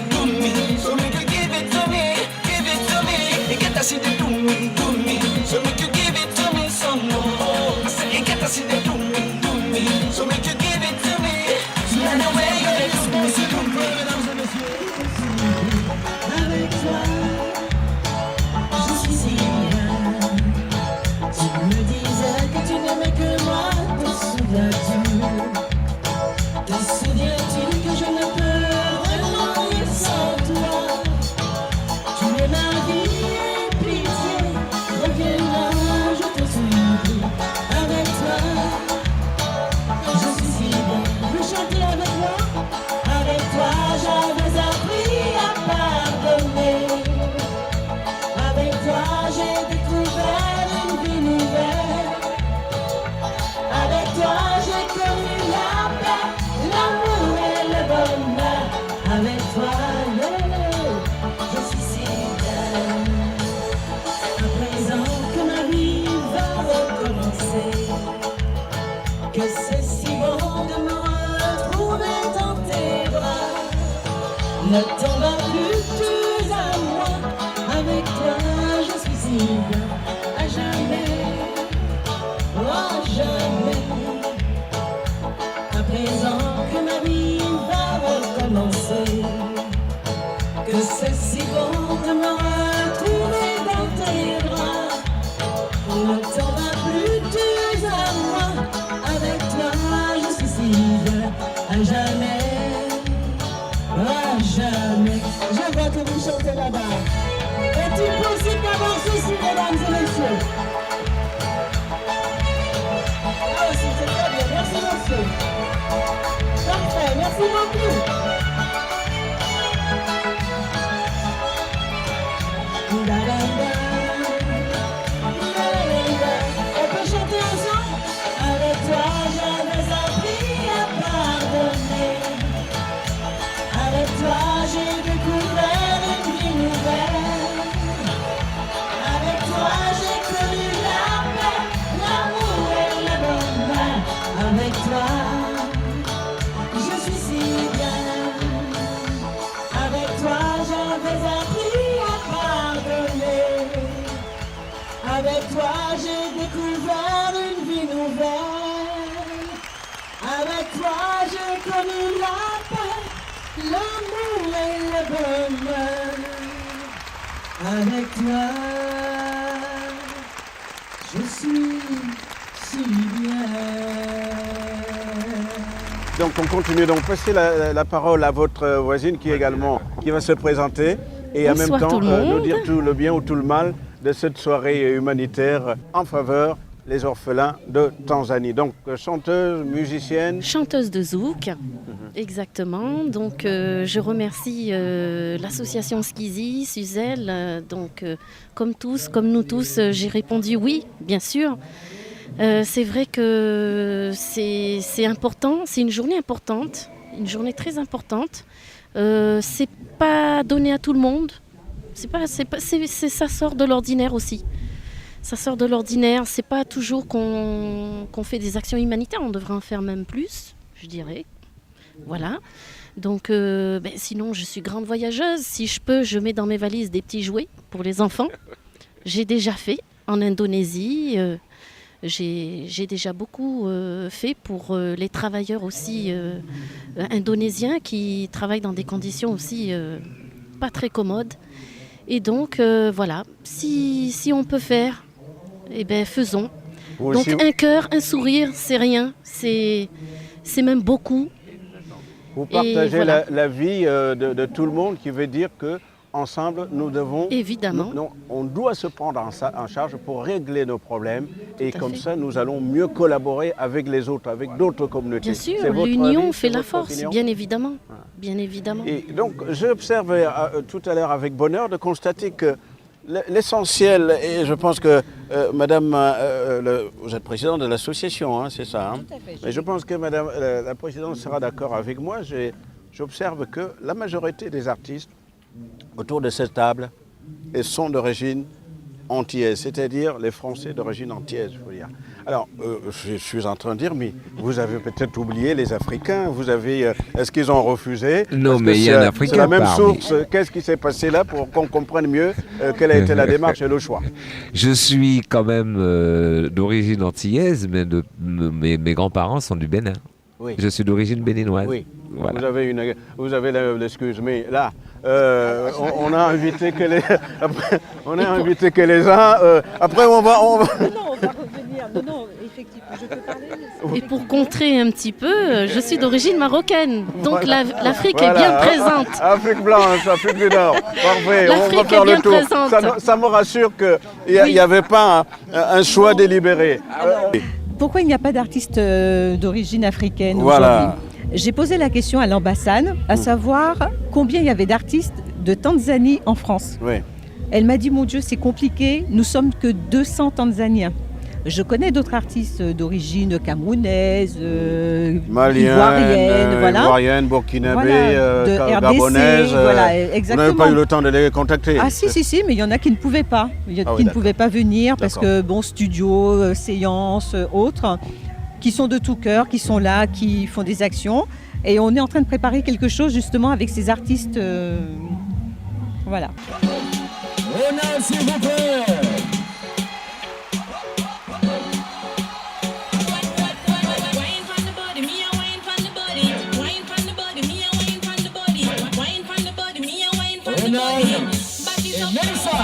So make you give it to me. You get to see the do me. So make you give it to me some more. I say you get to see the do me. So make you give it to me. And the way you do me. Avec toi, je suis si bien. Tu me disais que tu n'aimais que moi. Te souviens-tu que je ne peux vraiment vivre sans toi? Tu es ma vie, pitié. Reviens-moi, je te supplie. Avec toi, je suis si bien. Je veux chanter avec toi. Avec toi, j'avais appris à pardonner. Avec toi, j'ai découvert une vie nouvelle. Avec toi, j'ai connu la paix, l'amour et le bonheur. Avec toi, je suis si belle. À présent que ma vie va recommencer, que c'est si bon de me retrouver dans tes bras. Ne t'en vas plus à moi. Avec toi, suicide à jamais, à jamais. À présent que ma vie va recommencer, que c'est si bon de me retrouver dans tes bras. Ne t'en va plus, tu es à moi. Avec toi, je suicide à jamais, à jamais. Je vois que vous chantez là-bas. Est-il possible d'avoir ceci, mesdames et messieurs? Ah aussi, c'est très bien. Merci, monsieur. Parfait, merci beaucoup. Da, da, da. On peut chanter ensemble? Avec toi, j'avais appris à pardonner. Avec toi, j'ai découvert une vie nouvelle. Avec toi, j'ai connu la paix, l'amour et le bonheur. Avec toi, je suis si bien. Avec toi, j'avais appris à pardonner. Avec toi, j'ai découvert une vie nouvelle. Avec toi, j'ai connu la paix, l'amour et le bonheur. Avec toi, je suis si bien. Donc on continue, donc passez la parole à votre voisine qui va se présenter et en Bonsoir même temps tout le monde. nous dire tout le bien ou tout le mal de cette soirée humanitaire en faveur des orphelins de Tanzanie. Donc chanteuse, musicienne. Chanteuse de zouk, exactement. Donc je remercie l'association Skizy, Suzel. Comme nous tous, j'ai répondu oui, bien sûr. C'est vrai que c'est important, c'est une journée importante, une journée très importante. C'est pas donné à tout le monde. Ça sort de l'ordinaire aussi. Ça sort de l'ordinaire. C'est pas toujours qu'on fait des actions humanitaires. On devrait en faire même plus, je dirais. Voilà. Donc, sinon, je suis grande voyageuse. Si je peux, je mets dans mes valises des petits jouets pour les enfants. J'ai déjà fait en Indonésie. J'ai déjà beaucoup fait pour les travailleurs aussi indonésiens qui travaillent dans des conditions aussi pas très commodes. Et donc, voilà, si on peut faire, eh ben, faisons. Vous Donc, aussi, un cœur, un sourire, c'est rien, c'est même beaucoup. vous partagez voilà. la vie de tout le monde, qui veut dire que ensemble, nous devons... Évidemment. On doit se prendre en charge pour régler nos problèmes. Et à comme fait. ça, nous allons mieux collaborer avec les autres, avec d'autres communautés. Bien sûr, C'est votre l'union avis, fait c'est la votre force, opinion bien évidemment. Bien évidemment. Et donc, j'observe tout à l'heure avec bonheur de constater que l'essentiel, et je pense que Madame, vous êtes présidente de l'association, hein, c'est ça, hein? Tout à fait. Mais je pense que Madame la présidente sera d'accord avec moi. J'observe que la majorité des artistes autour de cette table sont d'origine antillaise, c'est-à-dire les Français d'origine antillaise, je veux dire. Alors, je suis en train de dire, mais vous avez peut-être oublié les Africains, est-ce qu'ils ont refusé? Non, Parce mais que il y a un c'est Africain la même parmi. source. Qu'est-ce qui s'est passé là pour qu'on comprenne mieux quelle a été la démarche et le choix? Je suis quand même d'origine antillaise, mais mes grands-parents sont du Bénin. Oui. Je suis d'origine béninoise. Oui, Voilà. vous avez l'excuse, mais là, on a invité que les, après, on a invité que les uns. Après, on va. Non, on va revenir. Non, effectivement, je peux parler. Et pour contrer un petit peu, je suis d'origine marocaine. Donc Voilà. l'Afrique Voilà. est bien présente. Afrique blanche, Afrique du Nord. Parfait, on va L'Afrique faire est bien le tour. présente. Ça me rassure qu'il n'y avait pas un choix délibéré. Pourquoi il n'y a pas d'artistes d'origine africaine Voilà. aujourd'hui? J'ai posé la question à l'ambassade, à savoir combien il y avait d'artistes de Tanzanie en France. Oui. Elle m'a dit, mon Dieu, c'est compliqué, nous sommes que 200 Tanzaniens. Je connais d'autres artistes d'origine camerounaise, Malienne, ivoirienne, burkinabé, Voilà, de RDC, gabonaise. voilà, On n'avait exactement. pas eu le temps de les contacter. Ah si, mais il y en a qui ne pouvaient pas. Il y a qui ne pouvaient pas venir parce que, bon, studio, séances, autres, qui sont de tout cœur, qui sont là, qui font des actions. Et on est en train de préparer quelque chose justement avec ces artistes. Voilà. Ronald, s'il vous plaît. Ronald et Melissa.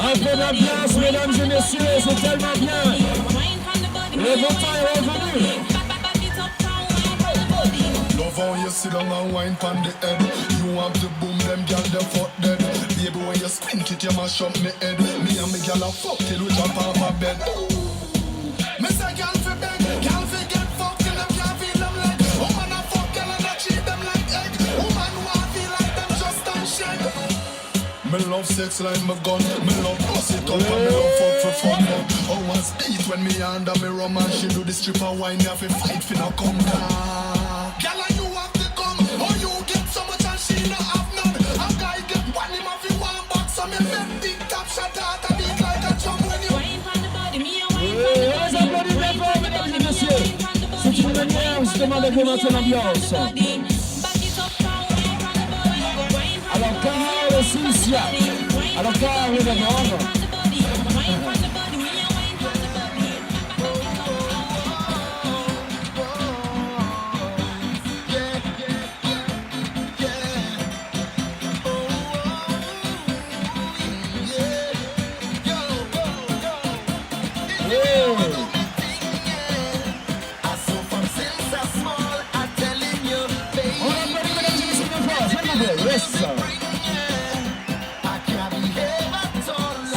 Un peu d'ambiance, mesdames et messieurs, c'est tellement bien. Le beau temps est revenu. Love how you sit down and wine pon the head. You have to boom them gal them fuck dead. Baby when you spin it you mash up me head. Me and me gal a fuck till we jump off a bed. Me say gal fi beg, gal fi get fucked and them can't feel them leg. Woman a fuck gal and a treat them like egg. Woman who a feel like them just unshed. Me love sex like my gun. Me love bust it up and me love fuck for fun. Oh one speed when me under me rum and she do the stripper wine. Me have to fight fi no come down. Girl, you have to come, or you get so much and she not have none. A guy get one him off in one box, so me make big top shot out a beat like a drum when you wine from the body, me a wine from the body. Applaudissements fort, mesdames et messieurs. C'est une manière justement d'augmenter l'ambiance. Alors Carl et Cynthia. Alors Carl d'abord.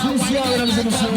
Cynthia, mesdames et messieurs.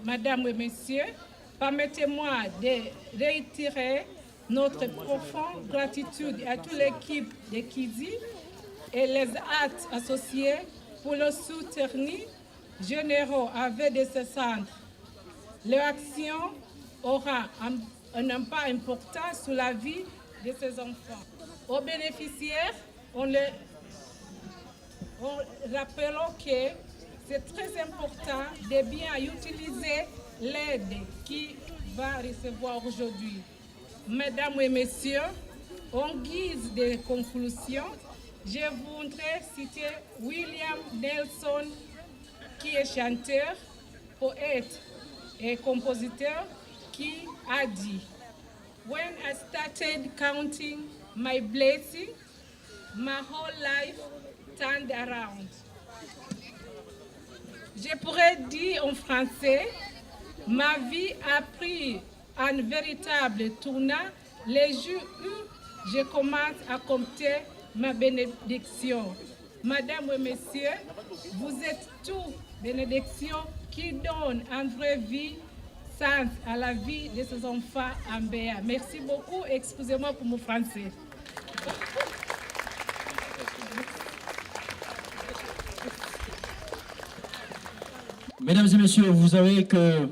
Mesdames et messieurs, permettez-moi de réitérer notre profonde gratitude à toute l'équipe de Kizi et les actes associés pour le soutien généreux avec de ce centre. Leur action aura un impact important sur la vie de ces enfants. Aux bénéficiaires, on rappelle que c'est très important de bien utiliser l'aide qui va recevoir aujourd'hui. Mesdames et messieurs, en guise de conclusion, je voudrais citer William Nelson, qui est chanteur, poète et compositeur, qui a dit « When I started counting my blessings, my whole life turned around. » Je pourrais dire en français, ma vie a pris un véritable tournant les jours où je commence à compter ma bénédiction. Mesdames et messieurs, vous êtes tous bénédictions qui donnent une vraie vie, sens à la vie de ces enfants en Béa. Merci beaucoup, excusez-moi pour mon français. Mesdames et messieurs, vous savez que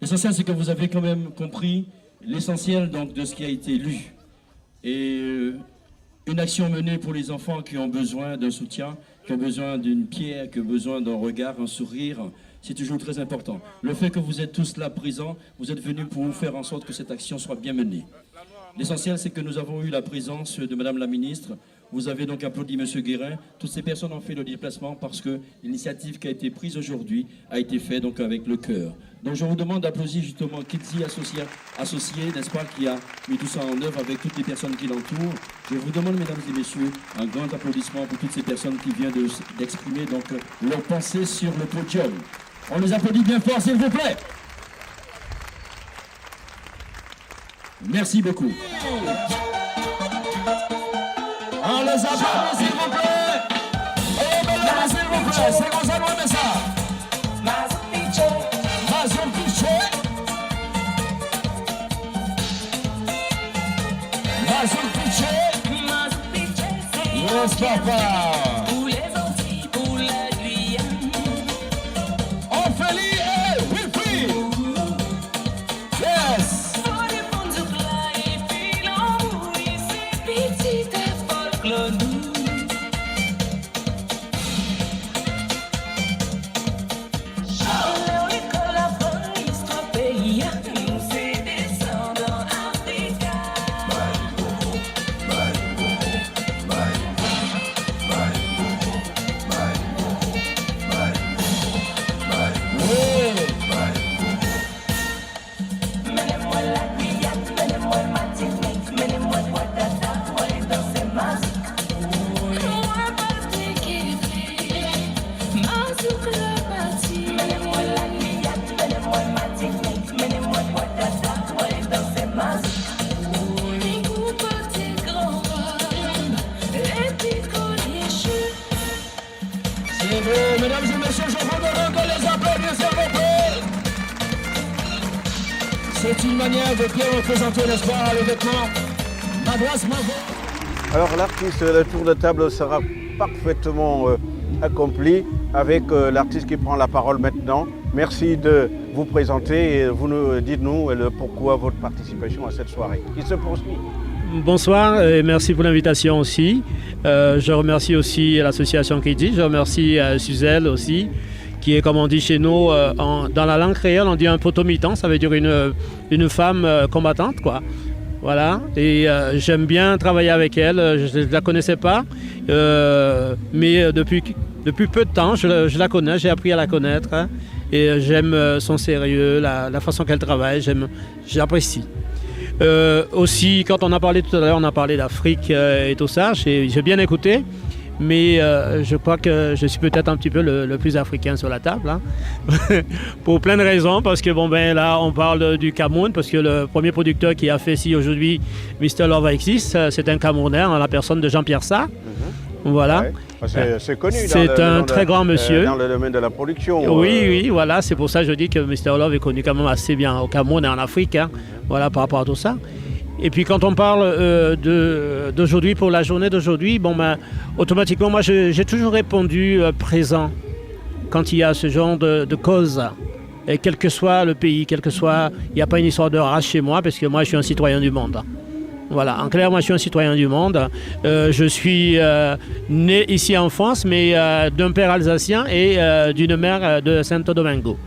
l'essentiel, c'est que vous avez quand même compris l'essentiel donc de ce qui a été lu. Et une action menée pour les enfants qui ont besoin d'un soutien, qui ont besoin d'une pierre, qui ont besoin d'un regard, un sourire, c'est toujours très important. Le fait que vous êtes tous là présents, vous êtes venus pour faire en sorte que cette action soit bien menée. L'essentiel, c'est que nous avons eu la présence de Madame la Ministre. Vous avez donc applaudi M. Guérin. Toutes ces personnes ont fait le déplacement parce que l'initiative qui a été prise aujourd'hui a été faite donc avec le cœur. Donc je vous demande d'applaudir justement Kizi associé, n'est-ce pas, qui a mis tout ça en œuvre avec toutes les personnes qui l'entourent. Je vous demande, mesdames et messieurs, un grand applaudissement pour toutes ces personnes qui viennent d'exprimer donc leur pensée sur le podium. On les applaudit bien fort, s'il vous plaît. Merci beaucoup. On les applaudit, s'il vous plaît. Oh, mesdames, s'il vous plaît. C'est Gonzalo Messa. Mazouk Pitché. Yes, papa. Pour les Antilles, pour la Guyane. Ophélie et Wifi. Yes. Pour les Bonzouk là et puis l'embrouille, c'est petit et folklore nous. Alors l'école apprend l'histoire pays, nous c'est descendants africains. Menez-moi la Guyane, menez-moi Martinique, menez-moi Ouattata, moi les danser Mazouk. Moi parti qui fait, Mazouk la partie. Menez-moi la Guyane, menez-moi Martinique, menez-moi Ouattata, moi les danser Mazouk. Les coups partis grands robes, les picots déchus. C'est beau, mesdames et messieurs, je vous demande de les applaudir, s'il vous plaît. C'est une manière de bien représenter, n'est-ce pas, les vêtements. Madras Mavo. Alors l'artiste, le tour de table sera parfaitement accompli avec l'artiste qui prend la parole maintenant. Merci de vous présenter et vous nous dites-nous le pourquoi votre participation à cette soirée qui se poursuit. Bonsoir et merci pour l'invitation aussi. Je remercie aussi l'association Kidi, je remercie Suzelle aussi, qui est, comme on dit chez nous, dans la langue créole, on dit un potomitan, ça veut dire une femme combattante, quoi. Voilà, et j'aime bien travailler avec elle, je ne la connaissais pas, mais depuis peu de temps, je la connais, j'ai appris à la connaître, hein, et j'aime son sérieux, la façon qu'elle travaille, j'apprécie. Aussi, quand on a parlé tout à l'heure, on a parlé d'Afrique et tout ça, j'ai bien écouté, mais je crois que je suis peut-être un petit peu le plus africain sur la table, hein. Pour plein de raisons, parce que bon ben là on parle du Cameroun, parce que le premier producteur qui a fait ici aujourd'hui Mr. Love Exist, c'est un Camerounais en la personne de Jean-Pierre Sarr. Voilà. Ouais. C'est connu. C'est un très grand monsieur. Dans le domaine de la production. Oui, voilà, c'est pour ça que je dis que Mr. Love est connu quand même assez bien au Cameroun et en Afrique, hein. Voilà, par rapport à tout ça. Et puis quand on parle d'aujourd'hui, pour la journée d'aujourd'hui, bon ben, automatiquement, moi j'ai toujours répondu présent quand il y a ce genre de cause. Et quel que soit le pays, quel que soit, il n'y a pas une histoire de race chez moi, parce que moi je suis un citoyen du monde. Voilà, en clair, moi je suis un citoyen du monde. Je suis né ici en France, mais d'un père alsacien et d'une mère de Santo Domingo.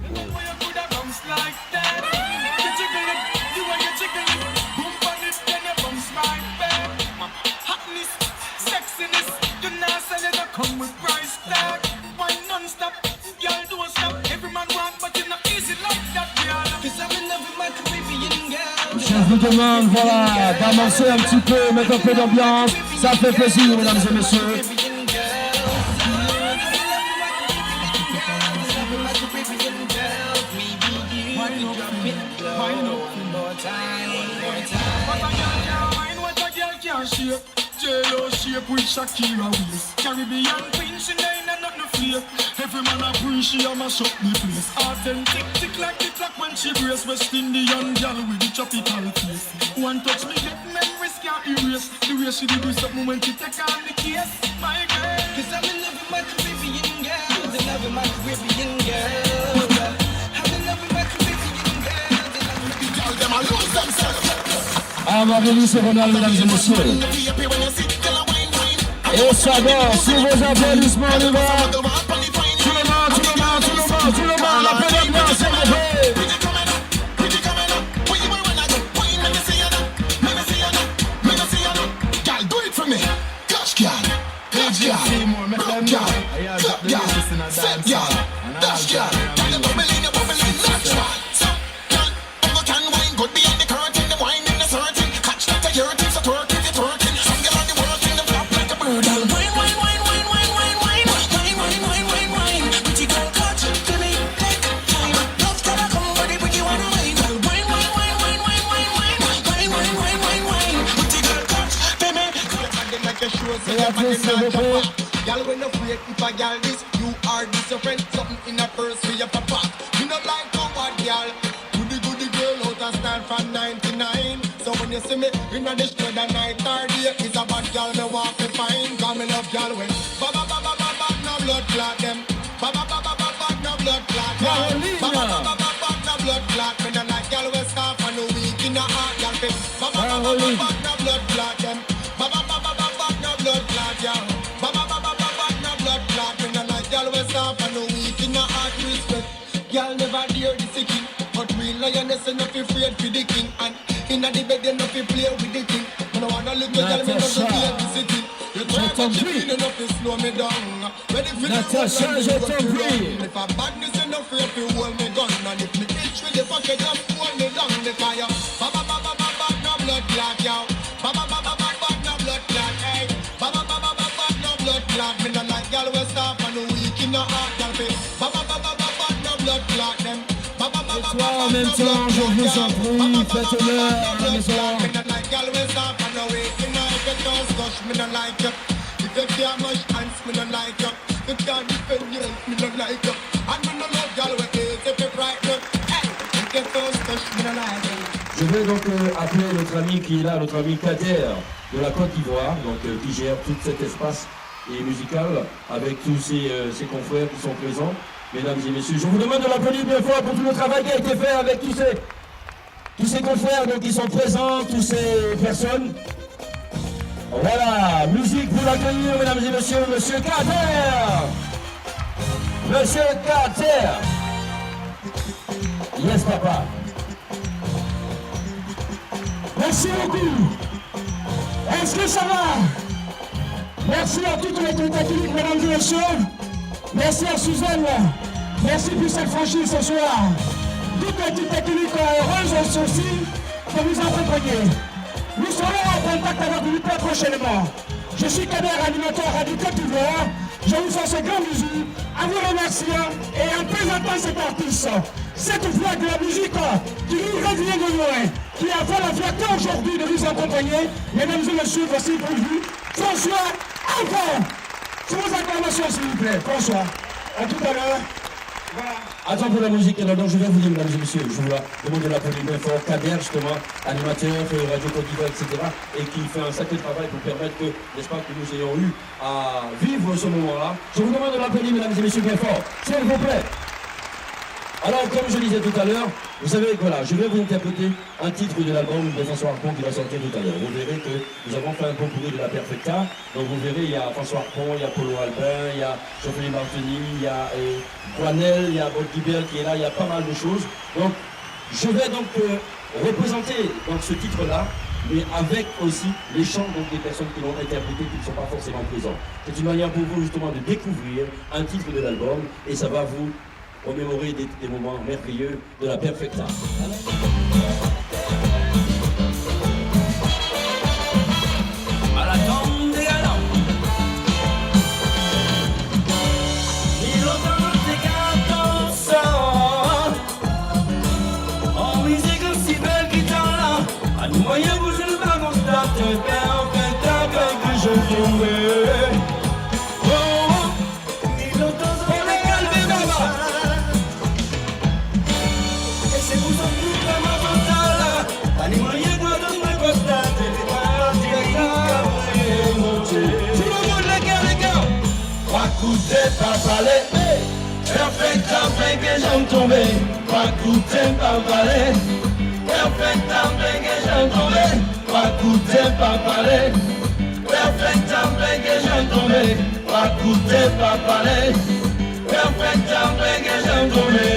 Je vous demande, voilà, d'avancer un petit peu, mettre un peu d'ambiance. Ça fait plaisir, mesdames et messieurs. J-Lo shape with Shakira waist. Caribbean queen, she ain't not no fake. Every man a queen, she a mash up the place. Authentic, tick like the clock when she brace. West Indian girl with the tropical face. One touch me get memories can't erase. The way she do something when she take on the case. My girl, 'cause I'm in love with my Caribbean girl. I'm in love with my Caribbean girl. I'm in love with my Caribbean girl. Them a lose themselves. Marie-Lise Ronald, mesdames et messieurs. Et ça danse, sous vos applaudissements, on y va. Tout le monde, la paix d'ambiance, s'il vous plaît. Y'all when no freak if I gal this, you are this your friend, something in a purse for your papa. You not like no bad gal, goody girl out of style from 99. So when you say see me in the street the night or day. It's a bad girl me want to find. Cause me love girl when ba ba ba ba ba ba no blood clot them. Ba ba ba ba ba ba no blood clot. Ba ba ba ba ba ba no blood clot. Me no like girl we soft and no weak in the heart. Girl fit. Ba ba ba ba ba ba no blood clot them. Ba ba ba ba ba ba no blood clot yeah. Ba ba ba ba ba ba no blood clot. Me no like girl we soft and no weak in the heart. Respect. Girl never dare this king, but real lioness enough afraid for the king. And inna the bed enough to play with the king. I don't wanna look at girl me not to play this king. You try but you feel enough to slow me down. Ready for the roll and you go to run. If a badness enough afraid to hold me gun. And if me itch with the pocket just hold me down the fire. Ba ba ba ba ba ba no blood clot yow. Ba ba ba ba ba ba no blood clot hey. Ba ba ba ba ba ba no blood clot. Me no like girl we stop and weak in the heart girl fit. Ba ba ba ba ba ba no blood clot them. Ba ba ba ba ba En même temps, je vous en prie, faites-le à la maison. me no like girl we stop and weak in the heart. If you don't squash me no like you. If you can't much hands me no like you. You can't defend you me no like you. And me no love girl we hate if you frighten. Hey, if you don't squash me no like you. Je vais donc appeler notre ami qui est là, notre ami Kader de la Côte d'Ivoire, donc qui gère tout cet espace et musical avec tous ses confrères qui sont présents. Mesdames et messieurs, je vous demande de l'applaudir bien fort pour tout le travail qui a été fait avec tous ces confrères donc, qui sont présents, toutes ces personnes. Voilà, musique pour l'accueillir, mesdames et messieurs, Monsieur Kader. Monsieur Kader. Yes, papa. Merci beaucoup. Est-ce que ça va? Merci à toutes les techniques, mesdames et messieurs. Merci à Suzanne. Merci pour cette franchise ce soir. Toutes les petites techniques heureuses aussi de vous accompagner. Nous serons en contact avec vous très prochainement. Je suis Kader, animateur Radio Côte d'Ivoire. Je vous fais ce grand bisou en vous remerciant et en présentant cet artiste. Cette voix de la musique qui nous revient de loin, qui a fait la fierté aujourd'hui de nous accompagner. Mesdames et messieurs, voici pour vous François Encore. Sous vos acclamations, s'il vous plaît. François. À tout à l'heure. Voilà. Attends pour la musique, alors donc je vais vous dire, mesdames et messieurs, je vous demande de l'applaudir bien fort, Kader justement, animateur, Radio Côte d'Ivoire, etc. et qui fait un sacré travail pour permettre que, n'est-ce pas, que nous ayons eu à vivre ce moment-là. Je vous demande de l'applaudir, mesdames et messieurs, bien fort, s'il vous plaît. Alors, comme je disais tout à l'heure, vous savez, voilà, je vais vous interpréter un titre de l'album de François Harpon qui va sortir tout à l'heure. Vous verrez que nous avons fait un pot pourri de la Perfecta. Donc vous verrez, il y a François Harpon, il y a Polo Albin, il y a Jean-Philippe Martini, il y a Poinel, il y a Bob Guibert qui est là, il y a pas mal de choses. Donc, je vais donc représenter donc, ce titre-là, mais avec aussi les chants donc, des personnes qui l'ont interprété qui ne sont pas forcément présentes. C'est une manière pour vous justement de découvrir un titre de l'album et ça va vous remémorer des moments merveilleux de la Perfecta. À la tombe des galants, il entend des cartons sort. En musique aussi belle qui t'en là, à nous moyens vous je ne pas constater, mais en fait avec que je tombais. Pas parler, perfect après que j'en tombé. Pas coûter, pas parler, perfect après que j'en tombé. Pas coûter, pas parler, perfect après que j'en tombé. Pas coûter, pas parler, perfect après que j'en tombé.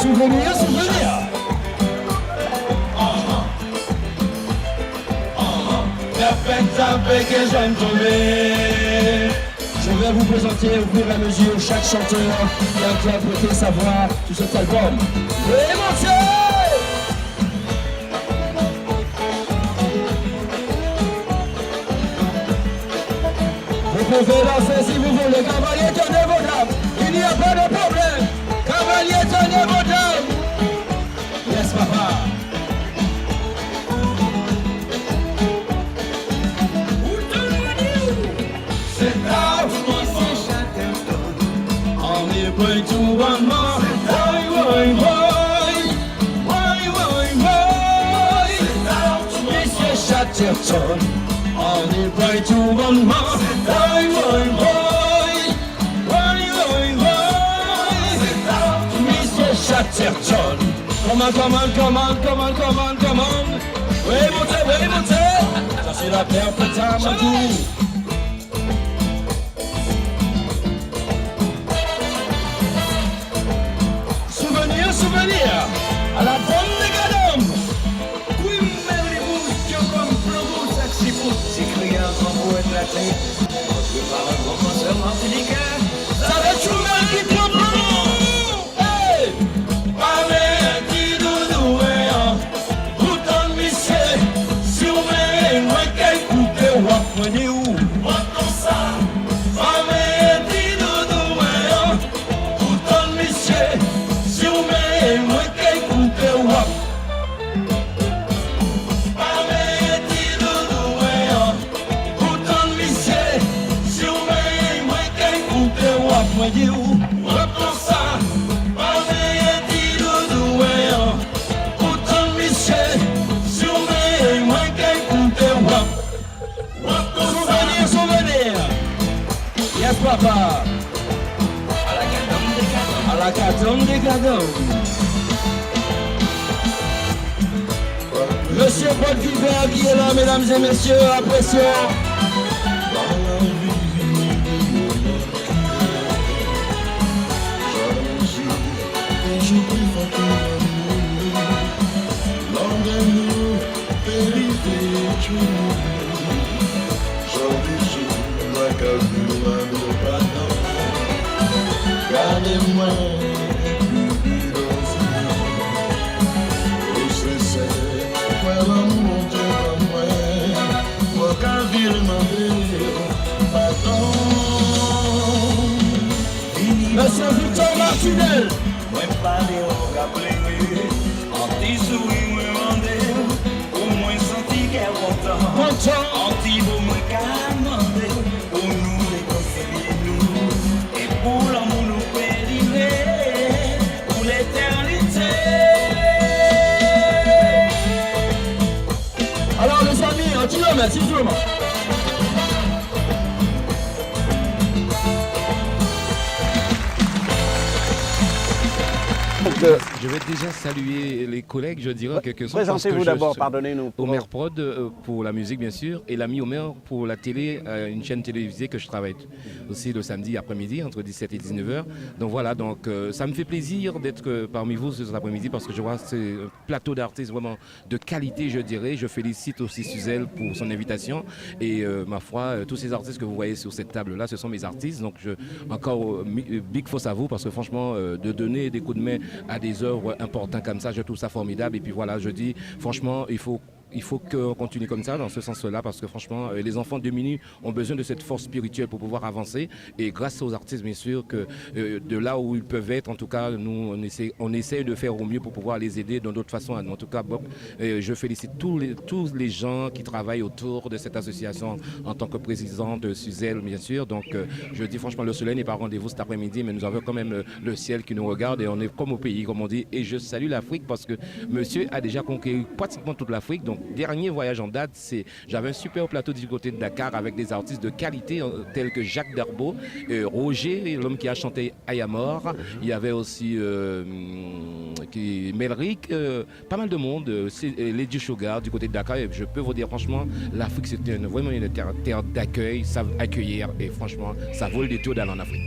Souvenir. Perfect après que j'en tombé. Je vais vous présenter au fur et à mesure chaque chanteur qui a interprété sa voix sur cet album. L'émotion! Vous pouvez lancer si vous voulez, cavalier, tenez vos dames. Il n'y a pas de problème. Cavalier, tenez vos dames. Yes, papa. pray to one more. Why, why, why? Why, why, why? Monsieur Chatterton, on y pray to one more. Why, why, why? Why, why, why? Monsieur Chatterton, come on, come on, come on, come on, come on, come on. Oui, montez, ça c'est la paix pour ta madou. Souvenir, à la bonne des gadons. Oui, mais vous, qui ont comme plomb, sexy foot, s'écrit un grand poète latin. Entre par un grand concert martiniquais, ça va être Choumel qui prend plomb. Hey! Allez, qui doudou, tout en missé, sur mes moi qu'elle coupe, ou apprenez où? Moi comme ça. Allez, qui doudou, tout en missé, sur mes moi qu'elle coupe, ou apprenez. Moi dis où, reprends ça, parlez dit doudou, autant Michel, sur mes moins qu'un coupe, souvenir, souvenir, yes papa, à la catonne des cadons, Monsieur Paul Gilbert qui est là, mesdames et messieurs, apprécions. Gardez-moi, Monsieur Victor Martinel. Moi parler au gablé, anti-souris me mandé, au moins senti qu'elle content. Anti-vous me calmandé, pour nous réconcilier nous, et pour l'amour nous périmé, pour l'éternité. Alors les amis, un kilomètre, s'il vous plaît. Je vais déjà saluer les collègues, je dirais, en quelque sorte. Présentez-vous d'abord, pardonnez-nous. Omer Prod pour la musique, bien sûr, et l'ami Omer pour la télé, une chaîne télévisée que je travaille aussi le samedi après-midi, entre 17 et 19h. Donc voilà, donc, ça me fait plaisir d'être parmi vous cet après-midi parce que je vois ce plateau d'artistes vraiment de qualité, je dirais. Je félicite aussi Suzelle pour son invitation et ma foi, tous ces artistes que vous voyez sur cette table-là, ce sont mes artistes. Donc encore big force à vous parce que franchement, de donner des coups de main à des œuvres importantes comme ça, je trouve ça formidable. Et puis voilà, je dis franchement, il faut qu'on continue comme ça, dans ce sens-là, parce que franchement, les enfants de Minuit ont besoin de cette force spirituelle pour pouvoir avancer. Et grâce aux artistes, bien sûr, que de là où ils peuvent être, en tout cas, nous, on essaie de faire au mieux pour pouvoir les aider dans d'autres façons. En tout cas, Bob, je félicite tous les gens qui travaillent autour de cette association en tant que président de Suzelle, bien sûr. Donc, je dis franchement, le soleil n'est pas rendez-vous cet après-midi, mais nous avons quand même le ciel qui nous regarde et on est comme au pays, comme on dit. Et je salue l'Afrique parce que monsieur a déjà conquis pratiquement toute l'Afrique. Donc, dernier voyage en date, j'avais un super plateau du côté de Dakar avec des artistes de qualité tels que Jacques Darbo, Roger, l'homme qui a chanté Ayamor. Il y avait aussi Melrick, pas mal de monde, Lady Sugar du côté de Dakar. Et je peux vous dire franchement, l'Afrique c'était vraiment une terre d'accueil, ça accueillir et franchement, ça vaut le détour d'aller en Afrique.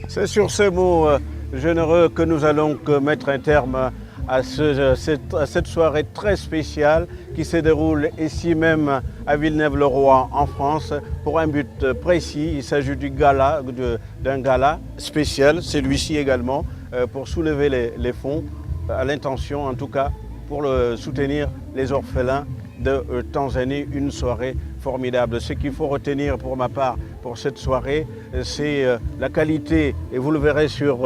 C'est sur ces mots généreux que nous allons mettre un terme à cette soirée très spéciale qui se déroule ici même à Villeneuve-le-Roi en France pour un but précis. Il s'agit d'un gala spécial, celui-ci également, pour soulever les fonds, à l'intention en tout cas pour soutenir les orphelins de Tanzanie, une soirée formidable. Ce qu'il faut retenir pour ma part pour cette soirée, c'est la qualité, et vous le verrez sur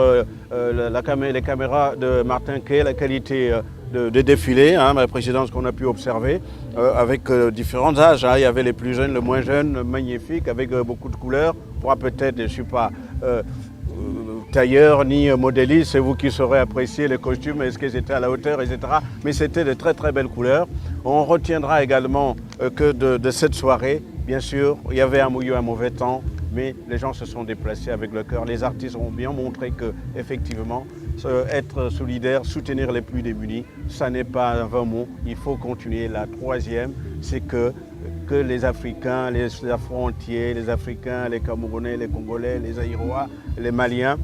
les caméras de Martin Kay, la qualité des défilés, la précédence qu'on a pu observer, avec différents âges. Il y avait les plus jeunes, les moins jeunes, magnifiques, avec beaucoup de couleurs. On pourra peut-être, je ne suis pas tailleurs ni modélistes, c'est vous qui saurez apprécier les costumes, est-ce qu'ils étaient à la hauteur, etc. Mais c'était de très très belles couleurs. On retiendra également que de cette soirée, bien sûr, il y avait un mouillot, un mauvais temps, mais les gens se sont déplacés avec le cœur. Les artistes ont bien montré que, effectivement, être solidaire, soutenir les plus démunis, ça n'est pas un vain mot. Il faut continuer. La troisième, c'est que les Africains, les Afro-entiers, les Africains, les Camerounais, les Congolais, les Aïrois, les Maliens,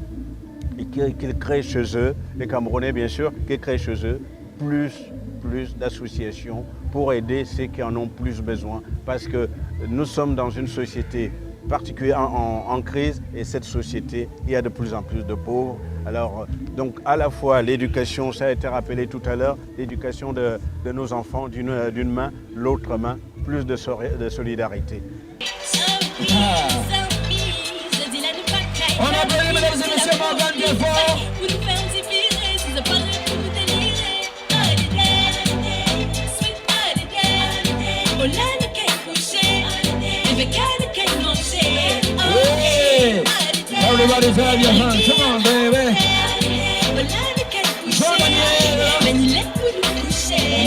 qu'ils créent chez eux, les Camerounais bien sûr, qu'ils créent chez eux plus d'associations pour aider ceux qui en ont plus besoin. Parce que nous sommes dans une société particulièrement en crise et cette société, il y a de plus en plus de pauvres. Alors, donc à la fois l'éducation, ça a été rappelé tout à l'heure, l'éducation de nos enfants d'une main, l'autre main, plus de solidarité. On applaudit mesdames et messieurs Morgan Defort. Everybody clap your hands, come on baby.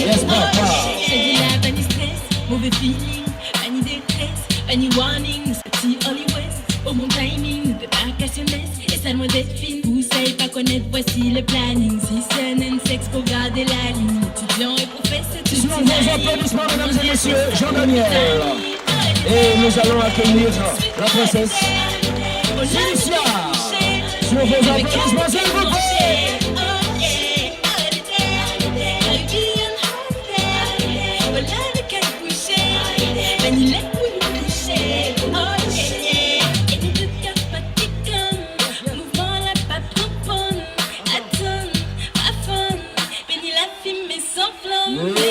Yes, papa. Mauvais feeling, any détresse, any warning, petit always, au bon timing, de pas casser et ça doit être fine. Vous savez pas connaître, voici le planning. Si c'est un sexe pour garder la ligne, étudiant et professeur, tout Sinon, vos applaudissements, mesdames et messieurs, Jean-Daniel. Et nous allons accueillir la princesse Félicia. Sur vos applaudissements, s'il vous plaît.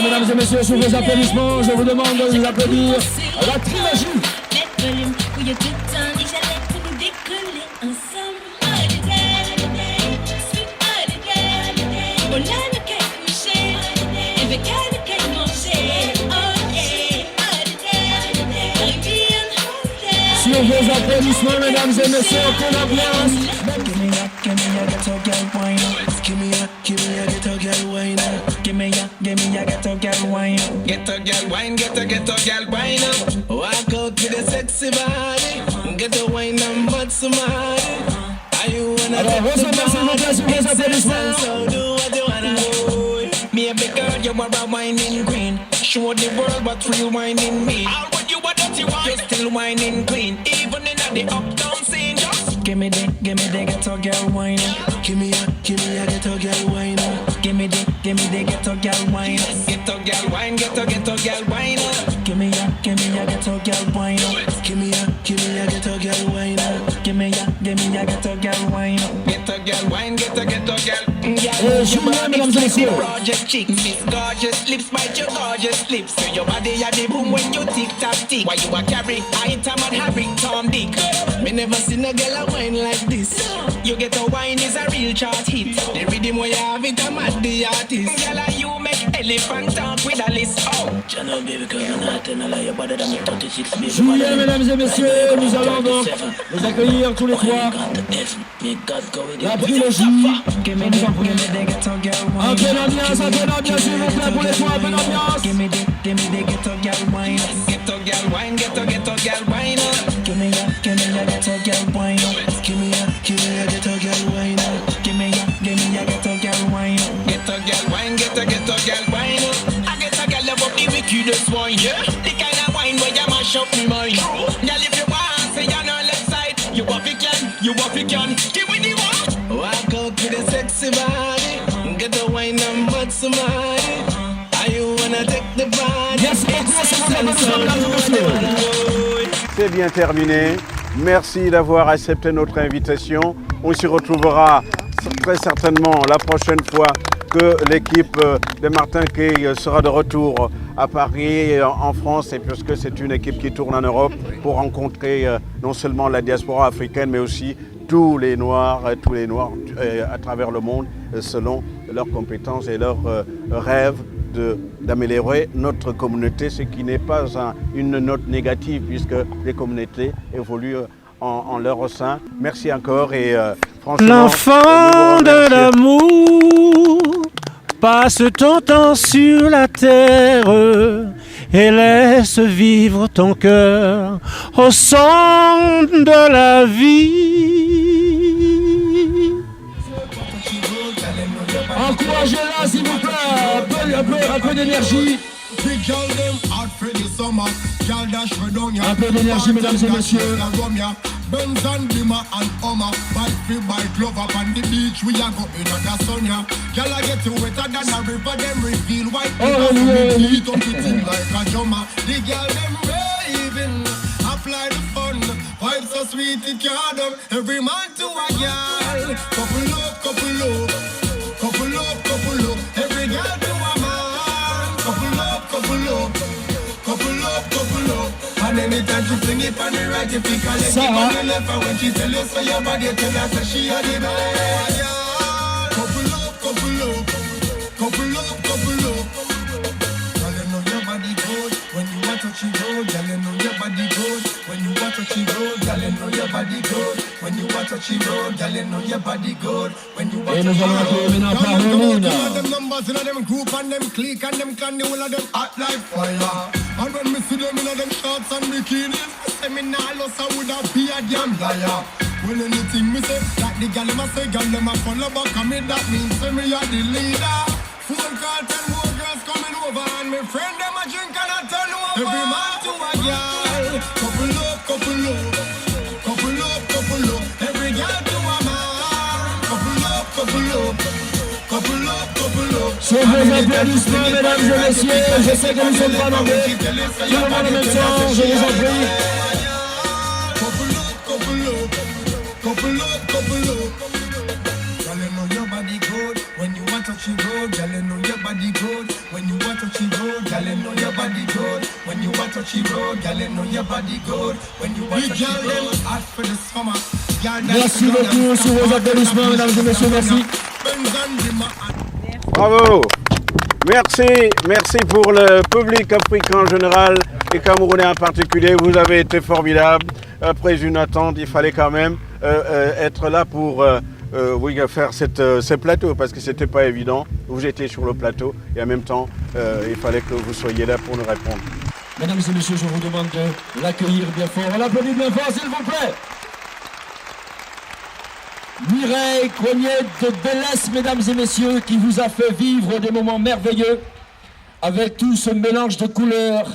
Mesdames et messieurs, sur vos applaudissements, je vous demande de vous applaudir à la trilogie. Sur vos applaudissements, mesdames et messieurs, pour l'ambiance. Give me a ghetto girl wine. Give me a ghetto girl wine. Give me a ghetto girl wine. Ghetto girl wine, ghetto girl wine. Walk out with a sexy body. Get the wine and butt somebody. Are you wanna get the body? So do what you wanna do. Me a big girl, you are a whining queen. Show the world what real whining mean. All what you are dirty wine, you're still whining queen. Even in the uptown scene, just give me the ghetto girl wine. Give me a ghetto girl wine. Give me the ghetto girl wine. Ghetto girl wine, ghetto girl wine. Give me a ghetto girl wine. Give me a ghetto girl wine. Give me a ghetto girl wine. Ghetto girl wine, ghetto girl. Yeah, you want to project chicks, gorgeous lips, bite your gorgeous lips. So your body at the boom when you tick tock tick. Why you a carry item and Harry Tom Dick? Me never seen a girl a wine like this. You get a wine is a real chart hit. The rhythm where you have it, I'm at the artist. Girl, you make elephant talk with a list. Oh, Channel baby, cause I'm not in a lie, better than 36 baby. Juillet, mesdames et messieurs, nous allons donc les accueillir tous les trois. La trilogie. Un peu d'ambiance, s'il vous plaît, pour les trois, un peu d'ambiance. Give me the ghetto girl wine. Ghetto girl wine, ghetto girl wine. Give me a ghetto girl wine. Give me a ghetto girl wine. Give me a ghetto girl wine. Ghetto girl wine, ghetto girl wine. I get a girl above the wickedest wine, yeah. The kind of wine where you mash up me mind. Girl, if you want, say you're on left side. You want it can. Give me the one. Walk out with a sexy body. Get the wine and butt somebody. Are you wanna take the body? Yes, c'est bien terminé. Merci d'avoir accepté notre invitation. On s'y retrouvera très certainement la prochaine fois que l'équipe de Martin Kay sera de retour à Paris, en France, et puisque c'est une équipe qui tourne en Europe pour rencontrer non seulement la diaspora africaine, mais aussi tous les Noirs à travers le monde, selon leurs compétences et leurs rêves d'améliorer notre communauté, ce qui n'est pas une note négative, puisque les communautés évoluent en leur sein. Merci encore et franchement... L'enfant de l'amour passe ton temps sur la terre et laisse vivre ton cœur au son de la vie. Encouragez-la s'il vous plaît, un peu d'énergie. Un peu d'énergie, mesdames et messieurs. Benz and Bima and Oma, bike free bike love up on the beach. We are go in the sun, yeah. Girl, I get you wetter than a river. Them reveal white people from the beat up the thing like a drummer. The girl them raving, apply the fun. Vibes so sweet it can't done. Every man to a girl. Couple up, couple up, couple up, couple up. Every girl to a man. Couple up, couple up, couple up, couple up. And anytime she fling it on the right, you pick a leg on the left. And when she tell you so your body, tell her say she a the best. Couple up, couple up, couple up, couple up. Girl, you know your body good when you want to touch it good. Girl, you know your body good when you want to touch it good. Girl, you know your body good when you want to touch it good. Girl, you know your body good when you want to touch it good. Them numbers in them group and them clique and them clan, the whole of them hot like fire. And when me see them in them shorts and bikinis, say me nah lost, I woulda be a damn liar. Well, anything me say, like the gal them a say, gal them a follow back, and me that means say me a the leader. Phone call, 10 more girls coming over, and me friend them a drink and a turn over. Every man to a gal, couple up, couple up, couple up, couple up. Every gal to a man, couple up, couple up. Sur vos applaudissements, mesdames et messieurs, je sais que nous sommes pas nombreux. Tout le monde en même temps, je vous en prie. Couple up, couple up. Girl, you know your body good when you want to touch it good. Girl, you know your body good when you want to touch it good. Girl, you know your body good when you want to touch it good. Girl, you know your body good when you want to touch it good. Hot for the summer. Merci beaucoup sur vos applaudissements, mesdames et messieurs, merci. Bravo. Merci pour le public africain en général et camerounais en particulier. Vous avez été formidable. Après une attente, il fallait quand même être là pour faire ce plateau parce que c'était pas évident. Vous étiez sur le plateau et en même temps, il fallait que vous soyez là pour nous répondre. Mesdames et messieurs, je vous demande de l'accueillir bien fort. On l'applaudit bien fort, s'il vous plaît. Mireille Cognet de Bélès, mesdames et messieurs, qui vous a fait vivre des moments merveilleux avec tout ce mélange de couleurs,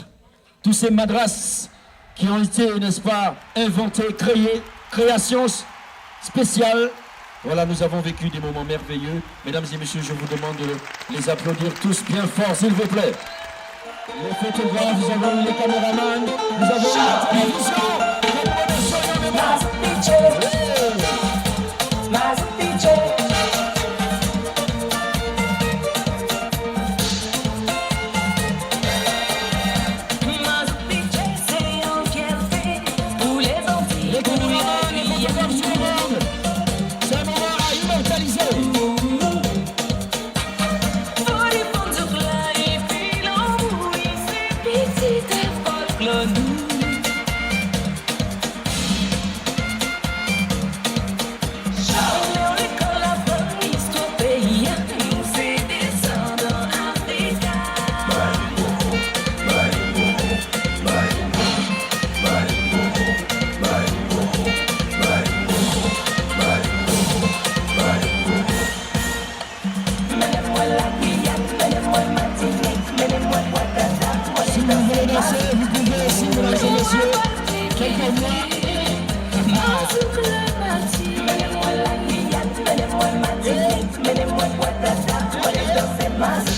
tous ces madras qui ont été, n'est-ce pas, inventés, créés, créations spéciales. Voilà, nous avons vécu des moments merveilleux. Mesdames et messieurs, je vous demande de les applaudir tous bien fort, s'il vous plaît. Les photographes, nous avons les caméramans, nous avons la télévision. Mas